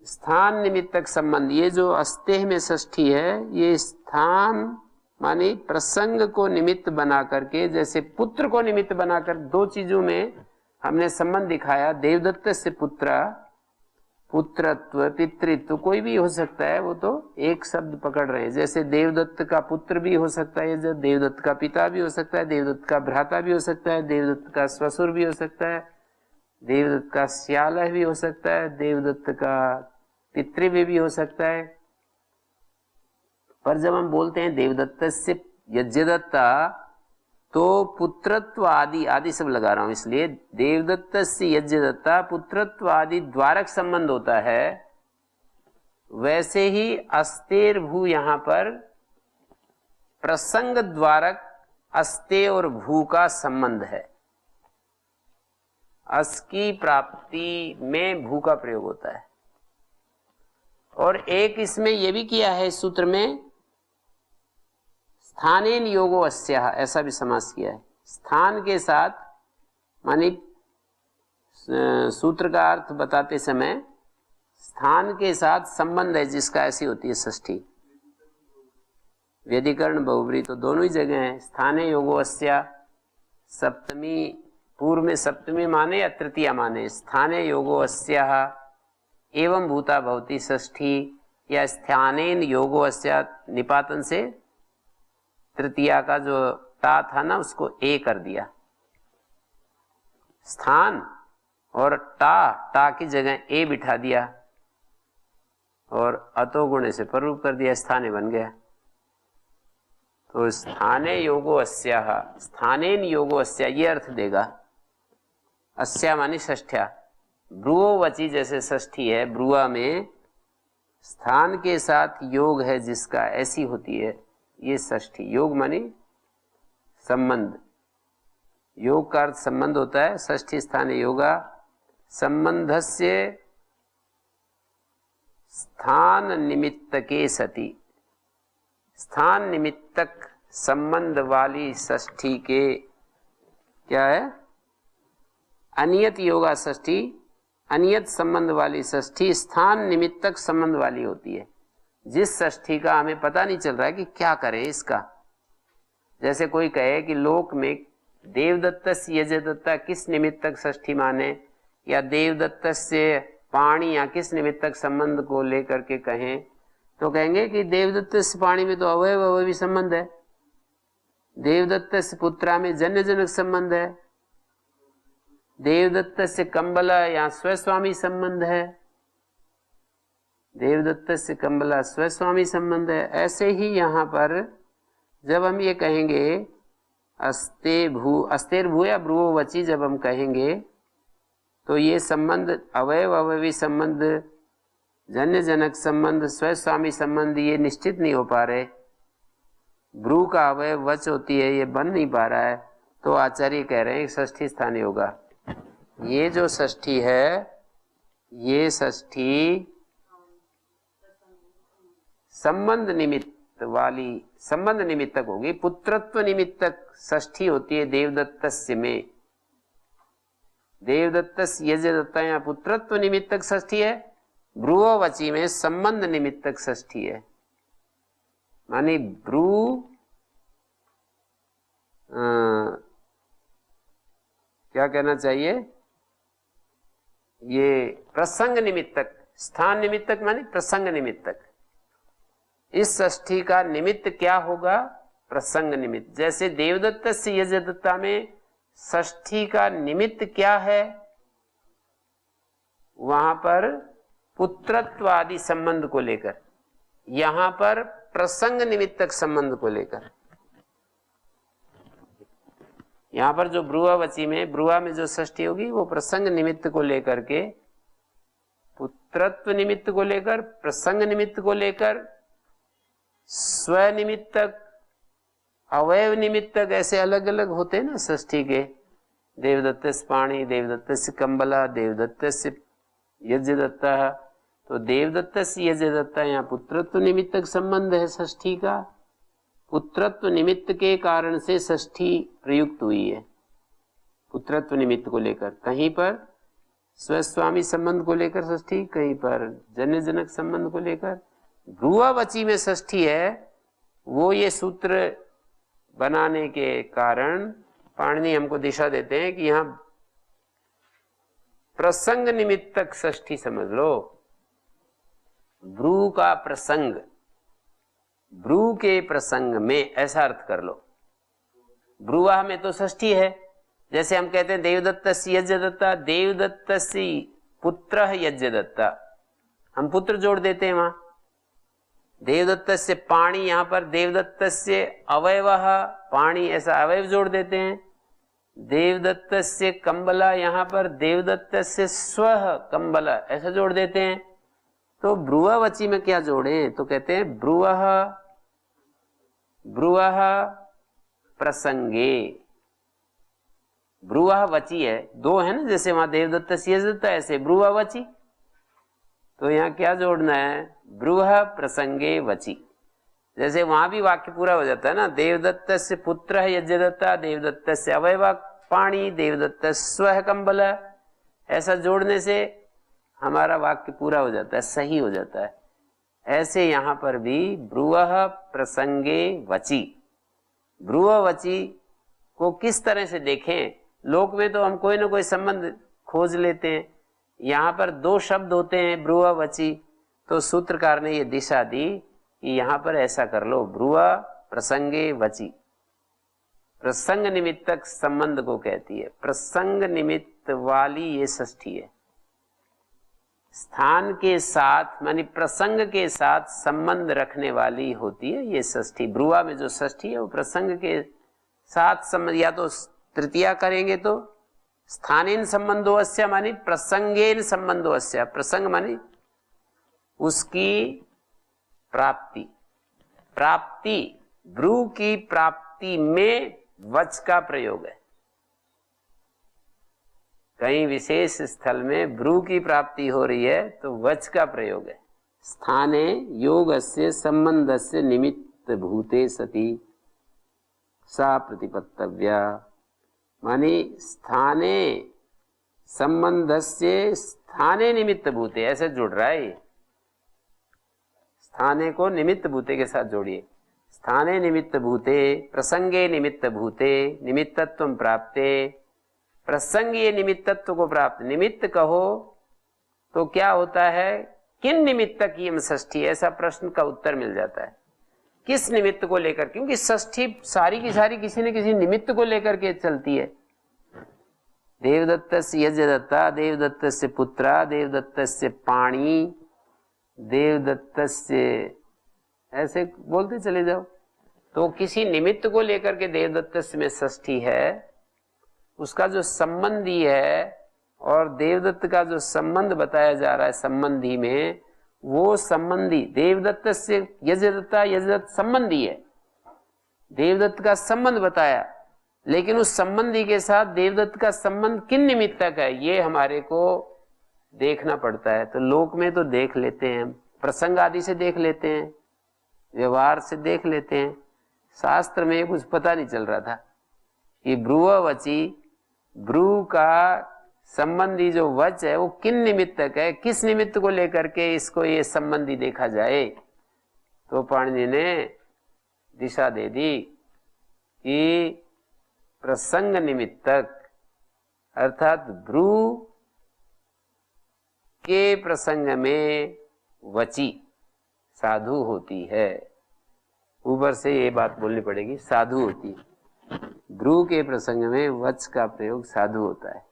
स्थान निमित्तक संबंध, ये जो अस्तेह में षष्ठी है, ये स्थान माने प्रसंग को निमित्त बना करके, जैसे पुत्र को निमित्त बनाकर 2 चीजों में हमने संबंध दिखाया। देवदत्त से पुत्र, पुत्रत्व, पितृत्व कोई भी हो सकता है, वो तो एक शब्द पकड़ रहे हैं। जैसे देवदत्त का पुत्र भी हो सकता है, जब देवदत्त का पिता भी हो सकता है, देवदत्त का भ्राता भी हो सकता है, देवदत्त का ससुर भी हो सकता है, देवदत्त का श्यालह भी हो सकता है, देवदत्त का पितृ भी हो सकता है। पर जब हम बोलते हैं देवदत्त से यज्ञदत्ता, तो पुत्रत्व आदि, आदि सब लगा रहा हूं इसलिए, देवदत्त से यज्ञदत्ता पुत्रत्व आदि द्वारक संबंध होता है। वैसे ही अस्तेर भू, यहां पर प्रसंग द्वारक अस्ते और भू का संबंध है। अस की प्राप्ति में भू का प्रयोग होता है। और एक इसमें यह भी किया है इस सूत्र में, स्थानेन योगो अस्याः, ऐसा भी समास किया है। स्थान के साथ, मानी सूत्र का अर्थ बताते समय स्थान के साथ संबंध है जिसका, ऐसी होती है षष्ठी। व्यधिकरण बहुब्री तो दोनों ही जगह है। स्थाने योगो अस्या, सप्तमी, पूर्व में सप्तमी माने या तृतीया माने, स्थाने योगो अस्याः एवं भूता भवती षष्ठी, या स्थानेन योगो अस्या, निपातन से तृतीया का जो टा था ना उसको ए कर दिया। स्थान और टा की जगह ए बिठा दिया और अतो गुणे से पररूप कर दिया, स्थाने बन गया। तो स्थाने योगो अस्याः, स्थानेन योगो अस्या, ये अर्थ देगा। अस्या मानी षष्ठ्या, ब्रुवो वची जैसे षष्ठी है, ब्रुआ में स्थान के साथ योग है जिसका, ऐसी होती है ये षष्ठी। योग मानी संबंध, योग का अर्थ संबंध होता है। षष्ठी स्थाने योगा, संबंधस्य स्थान निमित्तके सति, स्थान निमित्तक संबंध वाली षष्ठी के क्या है, अनियत योगा षष्ठी, अनियत संबंध वाली षष्ठी स्थान निमित्तक संबंध वाली होती है। जिस षष्ठी का हमें पता नहीं चल रहा है कि क्या करें इसका। जैसे कोई कहे कि लोक में देवदत्त से यज्ञदत्ता किस निमित्तक षष्ठी माने, या देवदत्त से पाणी या किस निमित्तक संबंध को लेकर के कहें, तो कहेंगे कि देवदत्त से पाणी में तो अवयव अवयवी संबंध है, देवदत्त से पुत्रा में जन्य जनक संबंध है, देवदत्त से कंबला या स्वस्वामी संबंध है, देवदत्त से कंबला स्वस्वामी संबंध है। ऐसे ही यहाँ पर जब हम ये कहेंगे अस्तेर भू या ब्रुवो वची, जब हम कहेंगे तो ये संबंध अवयव अवयवी संबंध, जन्य जनक संबंध, स्वस्वामी संबंध, ये निश्चित नहीं हो पा रहे। भ्रू का अवयव वच होती है, ये बन नहीं पा रहा है, तो आचार्य कह रहे हैं षष्ठी स्थानीय होगा। ये जो षष्ठी है, ये षष्ठी संबंध निमित्त वाली, संबंध निमित्तक होगी। पुत्रत्व निमित्तक षष्ठी होती है देवदत्तस्य में। देवदत्तस्य यज्ञदत्ता यहाँ पुत्रत्व निमित्तक षष्ठी है, भ्रुववची में संबंध निमित्तक षष्ठी है। मानी भ्रू क्या कहना चाहिए, ये प्रसंग निमित्तक, स्थान निमित्तक माने प्रसंग निमित्तक। इस षष्ठी का निमित्त क्या होगा, प्रसंग निमित्त। जैसे देवदत्त से यज्ञदत्ता में षष्ठी का निमित्त क्या है, वहां पर पुत्रत्व आदि संबंध को लेकर, यहां पर प्रसंग निमित्तक संबंध को लेकर। यहां पर जो ब्रुवावची में, ब्रुवा में जो षष्ठी होगी वो प्रसंग निमित्त को लेकर के, पुत्रत्व निमित्त को लेकर, प्रसंग निमित्त को लेकर, स्वनिमित्तक, अवयव निमित्तक, ऐसे अलग अलग होते हैं ना षष्ठी के। देवदत्तस्य पाणी, देवदत्तस्य कंबला, देवदत्तस्य यज्ञदत्ता। तो देवदत्तस्य यज्ञदत्ता यहाँ पुत्रत्व निमित्तक संबंध है षष्ठी का। पुत्रत्व निमित्त के कारण से षष्ठी प्रयुक्त हुई है, पुत्रत्व निमित्त को लेकर। कहीं पर स्वस्वामी संबंध को लेकर षष्ठी, कहीं पर जन्य जनक संबंध को लेकर। भ्रुवावची में षष्ठी है, वो ये सूत्र बनाने के कारण पाणिनि हमको दिशा देते हैं कि यहाँ प्रसंग निमित्तक षष्ठी समझ लो। भ्रू का प्रसंग, भ्रू के प्रसंग में, ऐसा अर्थ कर लो। भ्रुवा में तो षष्ठी है, जैसे हम कहते हैं देवदत्तस्य यज्ञदत्ता, देवदत्तस्य पुत्रः यज्ञदत्ता, हम पुत्र जोड़ देते हैं वहां। देवदत्तस्य पाणी, यहां पर देवदत्तस्य अवयवः पाणी, ऐसा अवयव जोड़ देते हैं। देवदत्तस्य कंबला, यहां पर देवदत्तस्य स्वः कंबला, ऐसा जोड़ देते हैं। तो ब्रुवावची में क्या जोड़े, तो कहते हैं ब्रुवः, ब्रुवः प्रसंगे। ब्रुवः वची है, दो है ना, जैसे वहां देवदत्तस्य यज्ञदत्ता, ऐसे ब्रुवावची। तो यहाँ क्या जोड़ना है, ब्रुवः प्रसंगे वची। जैसे वहां भी वाक्य पूरा हो जाता है ना, देवदत्तस्य पुत्रः यज्ञदत्ता, देवदत्तस्य अवयवः पाणी, देवदत्तस्य स्वः कंबल, ऐसा जोड़ने से हमारा वाक्य पूरा हो जाता है, सही हो जाता है। ऐसे यहां पर भी ब्रुवः प्रसंगे वची। ब्रुववची को किस तरह से देखें, लोक में तो हम कोई ना कोई संबंध खोज लेते हैं, यहां पर दो शब्द होते हैं ब्रुववची, तो सूत्रकार ने ये दिशा दी कि यहां पर ऐसा कर लो, ब्रुवा प्रसंगे वची। प्रसंग निमित्तक संबंध को कहती है, प्रसंग निमित्त वाली ये षष्ठी है। स्थान के साथ मानी प्रसंग के साथ संबंध रखने वाली होती है ये षष्ठी। ब्रुवा में जो षष्ठी है वो प्रसंग के साथ संबंध, या तो तृतीया करेंगे तो स्थानेन संबंधो अस्य मानी प्रसंगेन संबंधो अस्य, प्रसंग मानी उसकी प्राप्ति, प्राप्ति, ब्रू की प्राप्ति में वच का प्रयोग है। कहीं विशेष स्थल में ब्रू की प्राप्ति हो रही है तो वच का प्रयोग है। स्थाने योगस्य संबंधस्य निमित्त भूते सति सा प्रतिपत्तव्या, मानी स्थाने संबंधस्य स्थाने निमित्त भूते, ऐसे जुड़ रहा है। स्थाने को निमित्त भूते के साथ जोड़िए। स्थाने निमित्त भूते, प्रसंगे निमित्त भूते, निमित्तत्वं प्राप्ते, प्रसंगीय निमित्तत्व को प्राप्त। निमित्त कहो तो क्या होता है, किन निमित्त की यम षष्ठी, ऐसा प्रश्न का उत्तर मिल जाता है। किस निमित्त को लेकर, क्योंकि षष्ठी सारी की सारी किसी न किसी निमित्त को लेकर के चलती है। देवदत्तस्य यज्ञदत्ता, देवदत्तस्य पुत्रा, देवदत्तस्य पाणी, देवदत्तस्य, ऐसे बोलते चले जाओ। तो किसी निमित्त को लेकर के देवदत्तस्य में षष्ठी है, उसका जो संबंधी है और देवदत्त का जो संबंध बताया जा रहा है संबंधी में, वो संबंधी देवदत्तस्य यज्ञदत्ता, यज्ञदत्त संबंधी है, देवदत्त का संबंध बताया, लेकिन उस संबंधी के साथ देवदत्त का संबंध किन निमित्तक है ये हमारे को देखना पड़ता है। तो लोक में तो देख लेते हैं, प्रसंग आदि से देख लेते हैं, व्यवहार से देख लेते हैं, शास्त्र में कुछ पता नहीं चल रहा था कि ब्रुववची, ब्रू का संबंधी जो वच है वो किन निमित्तक है, किस निमित्त को लेकर के इसको ये संबंधी देखा जाए। तो पाणिनि ने दिशा दे दी कि प्रसंग निमित्तक अर्थात ब्रू के प्रसंग में वची साधु होती है। ऊपर से ये बात बोलनी पड़ेगी, साधु होती है। ब्रू के प्रसंग में वच का प्रयोग साधु होता है।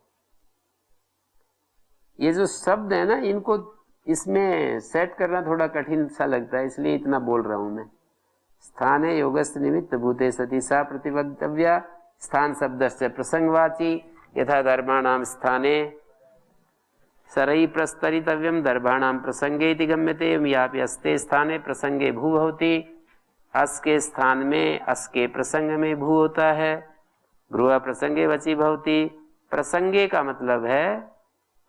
ये जो शब्द है ना, इनको इसमें सेट करना थोड़ा कठिन सा लगता है, इसलिए इतना बोल रहा हूं मैं। स्थाने योगस्थ निमित्त भूते सती सा प्रतिपद्यव्या, स्थान शब्दस्य प्रसंगवाची, यथा दर्भाणाम स्थाने सरई प्रस्तरितव्यम दर्भाणाम प्रसंगे इति गम्यते, यापि अस्ते स्थाने प्रसंगे भू भवति, अस के स्थान में अस के प्रसंग में भू होता है। ब्रुवा प्रसंगे वची भवति, प्रसंगे का मतलब है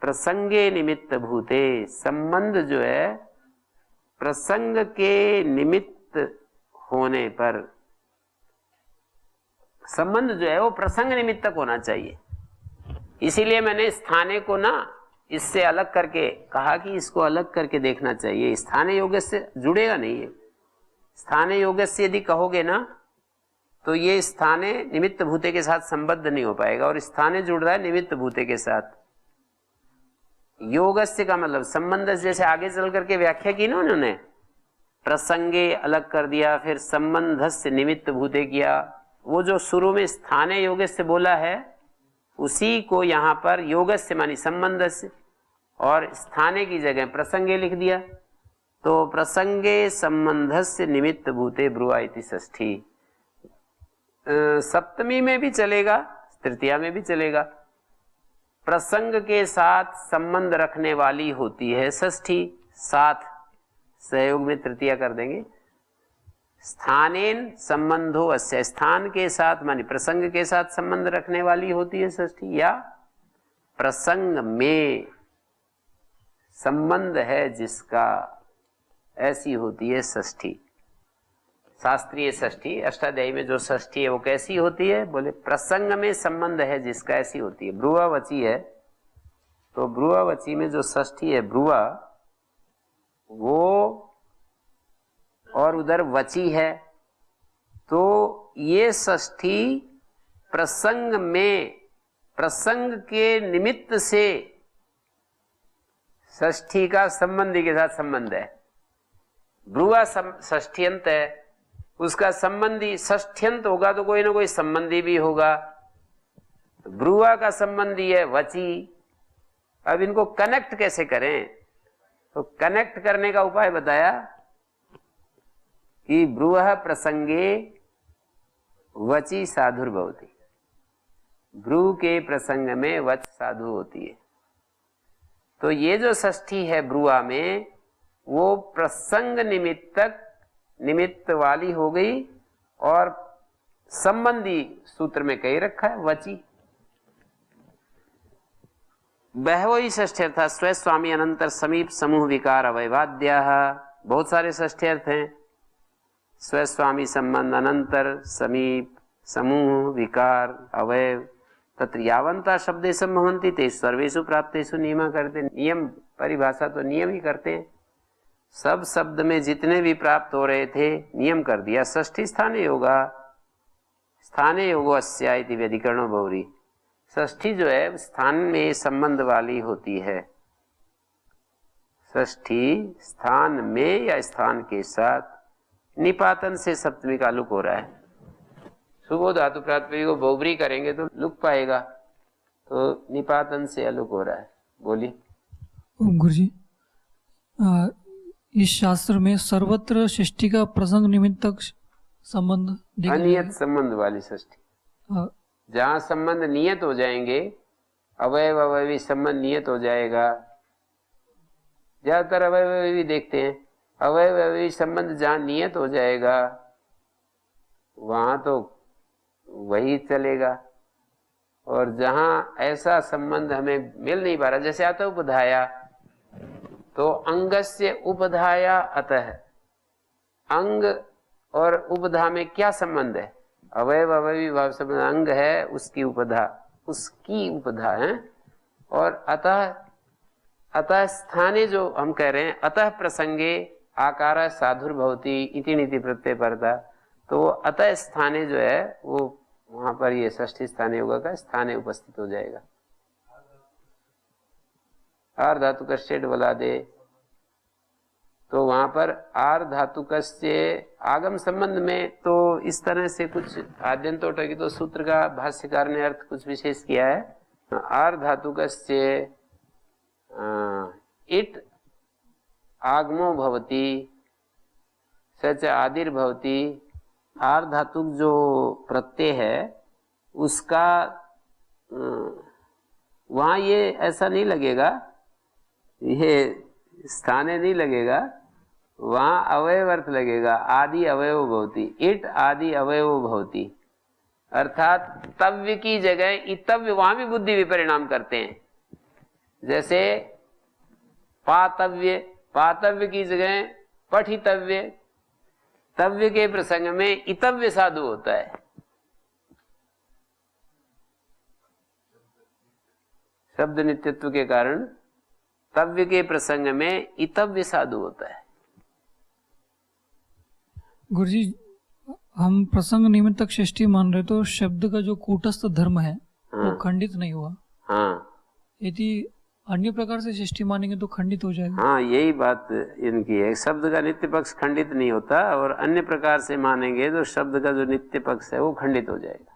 प्रसंगे निमित्त भूते, संबंध जो है प्रसंग के निमित्त होने पर, संबंध जो है वो प्रसंग निमित्तक होना चाहिए। इसीलिए मैंने स्थाने को ना इससे अलग करके कहा कि इसको अलग करके देखना चाहिए। स्थाने योग से जुड़ेगा नहीं है। स्थाने योग से यदि कहोगे ना तो ये स्थाने निमित्त भूते के साथ संबद्ध नहीं हो पाएगा, और स्थाने जुड़ रहा है निमित्त भूते के साथ। योगस्य का मतलब संबंध, जैसे आगे चल करके व्याख्या की ना उन्होंने, प्रसंगे अलग कर दिया, फिर संबंधस्य निमित्त भूते किया। वो जो शुरू में स्थाने योगस्य बोला है उसी को यहाँ पर योगस्य मानी संबंधस्य, और स्थाने की जगह प्रसंगे लिख दिया। तो प्रसंगे संबंधस्य निमित्त भूते ब्रुवा इति षष्ठी। सप्तमी में भी चलेगा, तृतीया में भी चलेगा। प्रसंग के साथ संबंध रखने वाली होती है षष्ठी, साथ सहयोग में तृतीया कर देंगे। स्थानेन संबंधो अस्य, स्थान के साथ मानी प्रसंग के साथ संबंध रखने वाली होती है षष्ठी, या प्रसंग में संबंध है जिसका, ऐसी होती है षष्ठी। शास्त्रीय षष्ठी, अष्टाध्यायी में जो षष्ठी है वो कैसी होती है, बोले प्रसंग में संबंध है जिसका, ऐसी होती है। ब्रुवावची है तो ब्रुवावची में जो षष्ठी है ब्रुवा, वो और उधर वची है, तो ये षष्ठी प्रसंग में, प्रसंग के निमित्त से षष्ठी का संबंधी के साथ संबंध है। ब्रुवा षष्ठ्यंत है, उसका संबंधी षष्ठ्यंत होगा तो कोई ना कोई संबंधी भी होगा। तो ब्रुवा का संबंधी है वची। अब इनको कनेक्ट कैसे करें, तो कनेक्ट करने का उपाय बताया कि ब्रुवः प्रसंगे वची साधुर्भवति, ब्रू के प्रसंग में वच साधु होती है। तो ये जो षष्ठी है ब्रुआ में, वो प्रसंग निमित्तक, निमित्त वाली हो गई, और संबंधी सूत्र में कही रखा है वची। बहवो ही षष्ठ्यर्थ स्वस्वामी अनंतर समीप समूह विकार अवयवाद्या, बहुत सारे षष्ठ्यर्थ हैं। स्वस्वामी संबंध, अनंतर, समीप, समूह, विकार, अवयव, तत्र यावंता शब्दे संभवन्ति ते सर्वेषु प्राप्तेषु नियम करते। नियम परिभाषा तो नियम ही करते हैं। सब शब्द में जितने भी प्राप्त हो रहे थे नियम कर दिया। षष्ठी स्थाने योगा, स्थाने योगो अस्या इति व्यधिकरणो बहुरी। षष्ठी जो है स्थान में संबंध वाली होती है। षष्ठी स्थान में या स्थान के साथ, निपातन से सप्तमी का लुक हो रहा है। सुबह धातु प्रातिपदिक को बहुब्री करेंगे तो लुक पाएगा, तो निपातन से अलुक हो रहा है। बोलिए। गुरुजी, इस शास्त्र में सर्वत्र षष्ठी का प्रसंग निमित्तक संबंध, अनियत संबंध वाली षष्ठी, जहाँ संबंध नियत हो जाएंगे, अवयव अवयवी संबंध नियत हो जाएगा। ज्यादातर अवयव अवयवी देखते हैं, अवयव अवयवी संबंध जहाँ नियत हो जाएगा वहां तो वही चलेगा। और जहां ऐसा संबंध हमें मिल नहीं पा रहा, जैसे आता उपधाया, तो अंगस्य उपधाया अतः, अंग और उपधा में क्या संबंध है? अवयव अवयवी भाव संबंध, अंग है उसकी उपधा, उसकी उपधा है। और अतः स्थाने जो हम कह रहे हैं, अतः प्रसंगे आकार साधुर्भवती इति नीति प्रत्यय परता, तो अतः स्थाने जो है वो वहां पर ये षष्ठी स्थानीय होगा का स्थाने उपस्थित हो जाएगा। आर धातु का शेड बला दे, तो वहां पर आर धातु का से आगम संबंध में तो इस तरह से कुछ आद्यंतोट की तो सूत्र का भाष्यकार ने अर्थ कुछ विशेष किया है। आर धातु का से इट आगमो भवती सच आदिर भवती, आर धातु जो प्रत्यय है उसका वहां ये ऐसा नहीं लगेगा, ये स्थाने नहीं लगेगा, वहां अवयव अर्थ लगेगा, आदि अवयव भवती, इट आदि अवयव भवती, अर्थात तव्य की जगह इतव्य, वहां भी बुद्धि विपरिणाम करते हैं। जैसे पातव्य, पातव्य की जगह पठितव्य, तव्य के प्रसंग में इतव्य साधु होता है। शब्द नित्यत्व के कारण तव्य के प्रसंग में इतव्य साधु होता है। गुरुजी, हम प्रसंग निमित्तक षष्ठी मान रहे तो शब्द का जो कूटस्थ धर्म है वो खंडित नहीं हुआ। हाँ, यदि अन्य प्रकार से षष्ठी मानेंगे तो खंडित हो जाएगा। हाँ, यही बात इनकी है। शब्द का नित्य पक्ष खंडित नहीं होता, और अन्य प्रकार से मानेंगे तो शब्द का जो नित्य पक्ष है वो खंडित हो जाएगा।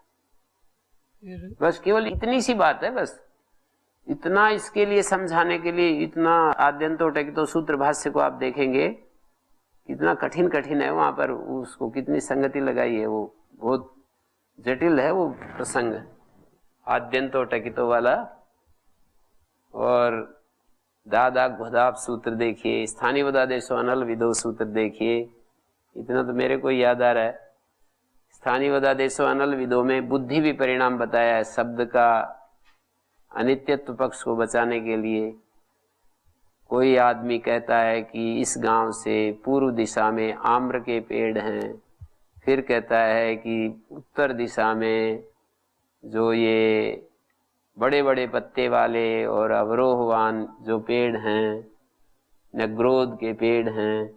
बस केवल इतनी सी बात है, बस इतना इसके लिए समझाने के लिए इतना आद्यंतोटक तो सूत्र भाष्य को आप देखेंगे कितना कठिन कठिन है, वहां पर उसको कितनी संगति लगाई है, वो बहुत जटिल है वो प्रसंग आद्यंतोटकितो वाला। और दादा घुदाप सूत्र देखिए, स्थानीय वदादेशो अनल विदो सूत्र देखिए, इतना तो मेरे को याद आ रहा है। स्थानीय वदादेशो अनल विदो में बुद्धि भी परिणाम बताया है, शब्द का अनित्यत्व पक्ष को बचाने के लिए। कोई आदमी कहता है कि इस गांव से पूर्व दिशा में आम्र के पेड़ हैं, फिर कहता है कि उत्तर दिशा में जो ये बड़े बड़े पत्ते वाले और अवरोहवान जो पेड़ हैं, नग्रोध के पेड़ हैं,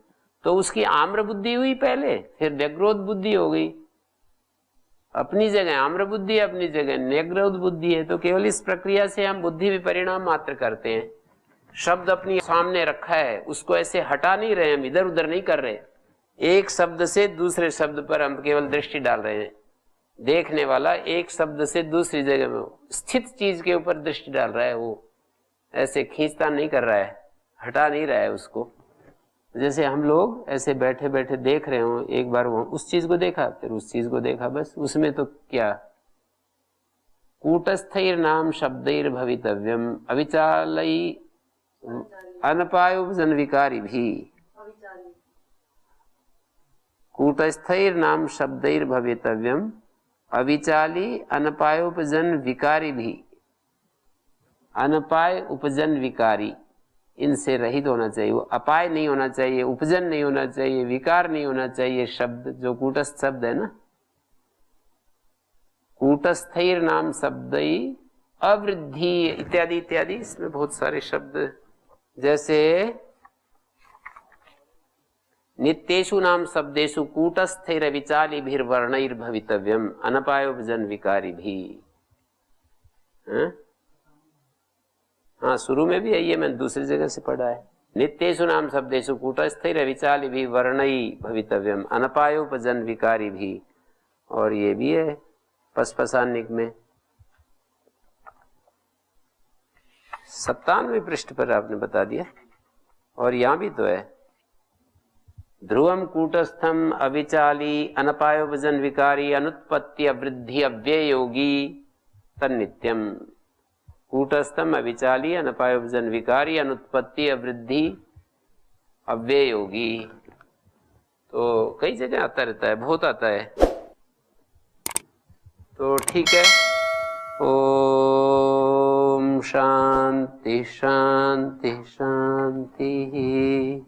तो उसकी आम्र बुद्धि हुई पहले, फिर नग्रोध बुद्धि हो गई। अपनी जगह आम्र बुद्धि, अपनी जगह नग्रोध बुद्धि है। तो केवल इस प्रक्रिया से हम बुद्धि भी परिणाम मात्र करते हैं। शब्द अपनी सामने रखा है, उसको ऐसे हटा नहीं रहे, हम इधर उधर नहीं कर रहे। एक शब्द से दूसरे शब्द पर हम केवल दृष्टि डाल रहे हैं। देखने वाला एक शब्द से दूसरी जगह में स्थित चीज के ऊपर दृष्टि डाल रहा है, वो ऐसे खींचता नहीं कर रहा है, हटा नहीं रहा है उसको। जैसे हम लोग ऐसे बैठे बैठे देख रहे हो, एक बार वो उस चीज को देखा, फिर उस चीज को देखा, बस उसमें तो क्या कूटस्थैर नाम शब्दैर भवितव्यम अविचालई अनपायोपजन विकारी भी, कूटस्थैर नाम शब्दैर भवितव्यम अविचाली अनपायोपजन विकारी भी, अनपाय उपजन विकारी, इनसे रहित होना चाहिए। वो अपाय नहीं होना चाहिए, उपजन नहीं होना चाहिए, विकार नहीं होना चाहिए। शब्द जो कूटस्थ शब्द है ना, कूटस्थैर नाम शब्दई अवृद्धि इत्यादि इत्यादि, इसमें बहुत सारे शब्द, जैसे नित्येषु नाम शब्देषु कूटस्थैर विचाली भीर वर्णैर भवितव्यम अनपायोपजन विकारी भी। हाँ, शुरू में भी है ये, मैंने दूसरी जगह से पढ़ा है। नित्येषु नाम शब्देषु कूटस्थैर विचाली भी वर्णई भवितव्यम अनपायोपजन विकारी भी, और ये भी है पसपसानिक में 97वें पृष्ठ पर आपने बता दिया। और यहां भी तो है, ध्रुवम कूटस्थम अविचाली अनपायोपजन विकारी अनुत्पत्ति अवृद्धि अव्ययोगी तन्नित्यम। कूटस्थम अविचाली अनपायोपजन विकारी अनुत्पत्ति अवृद्धि अव्ययोगी, तो कई जगह आता रहता है, बहुत आता है। तो ठीक है। ओम शांति शांति शांति।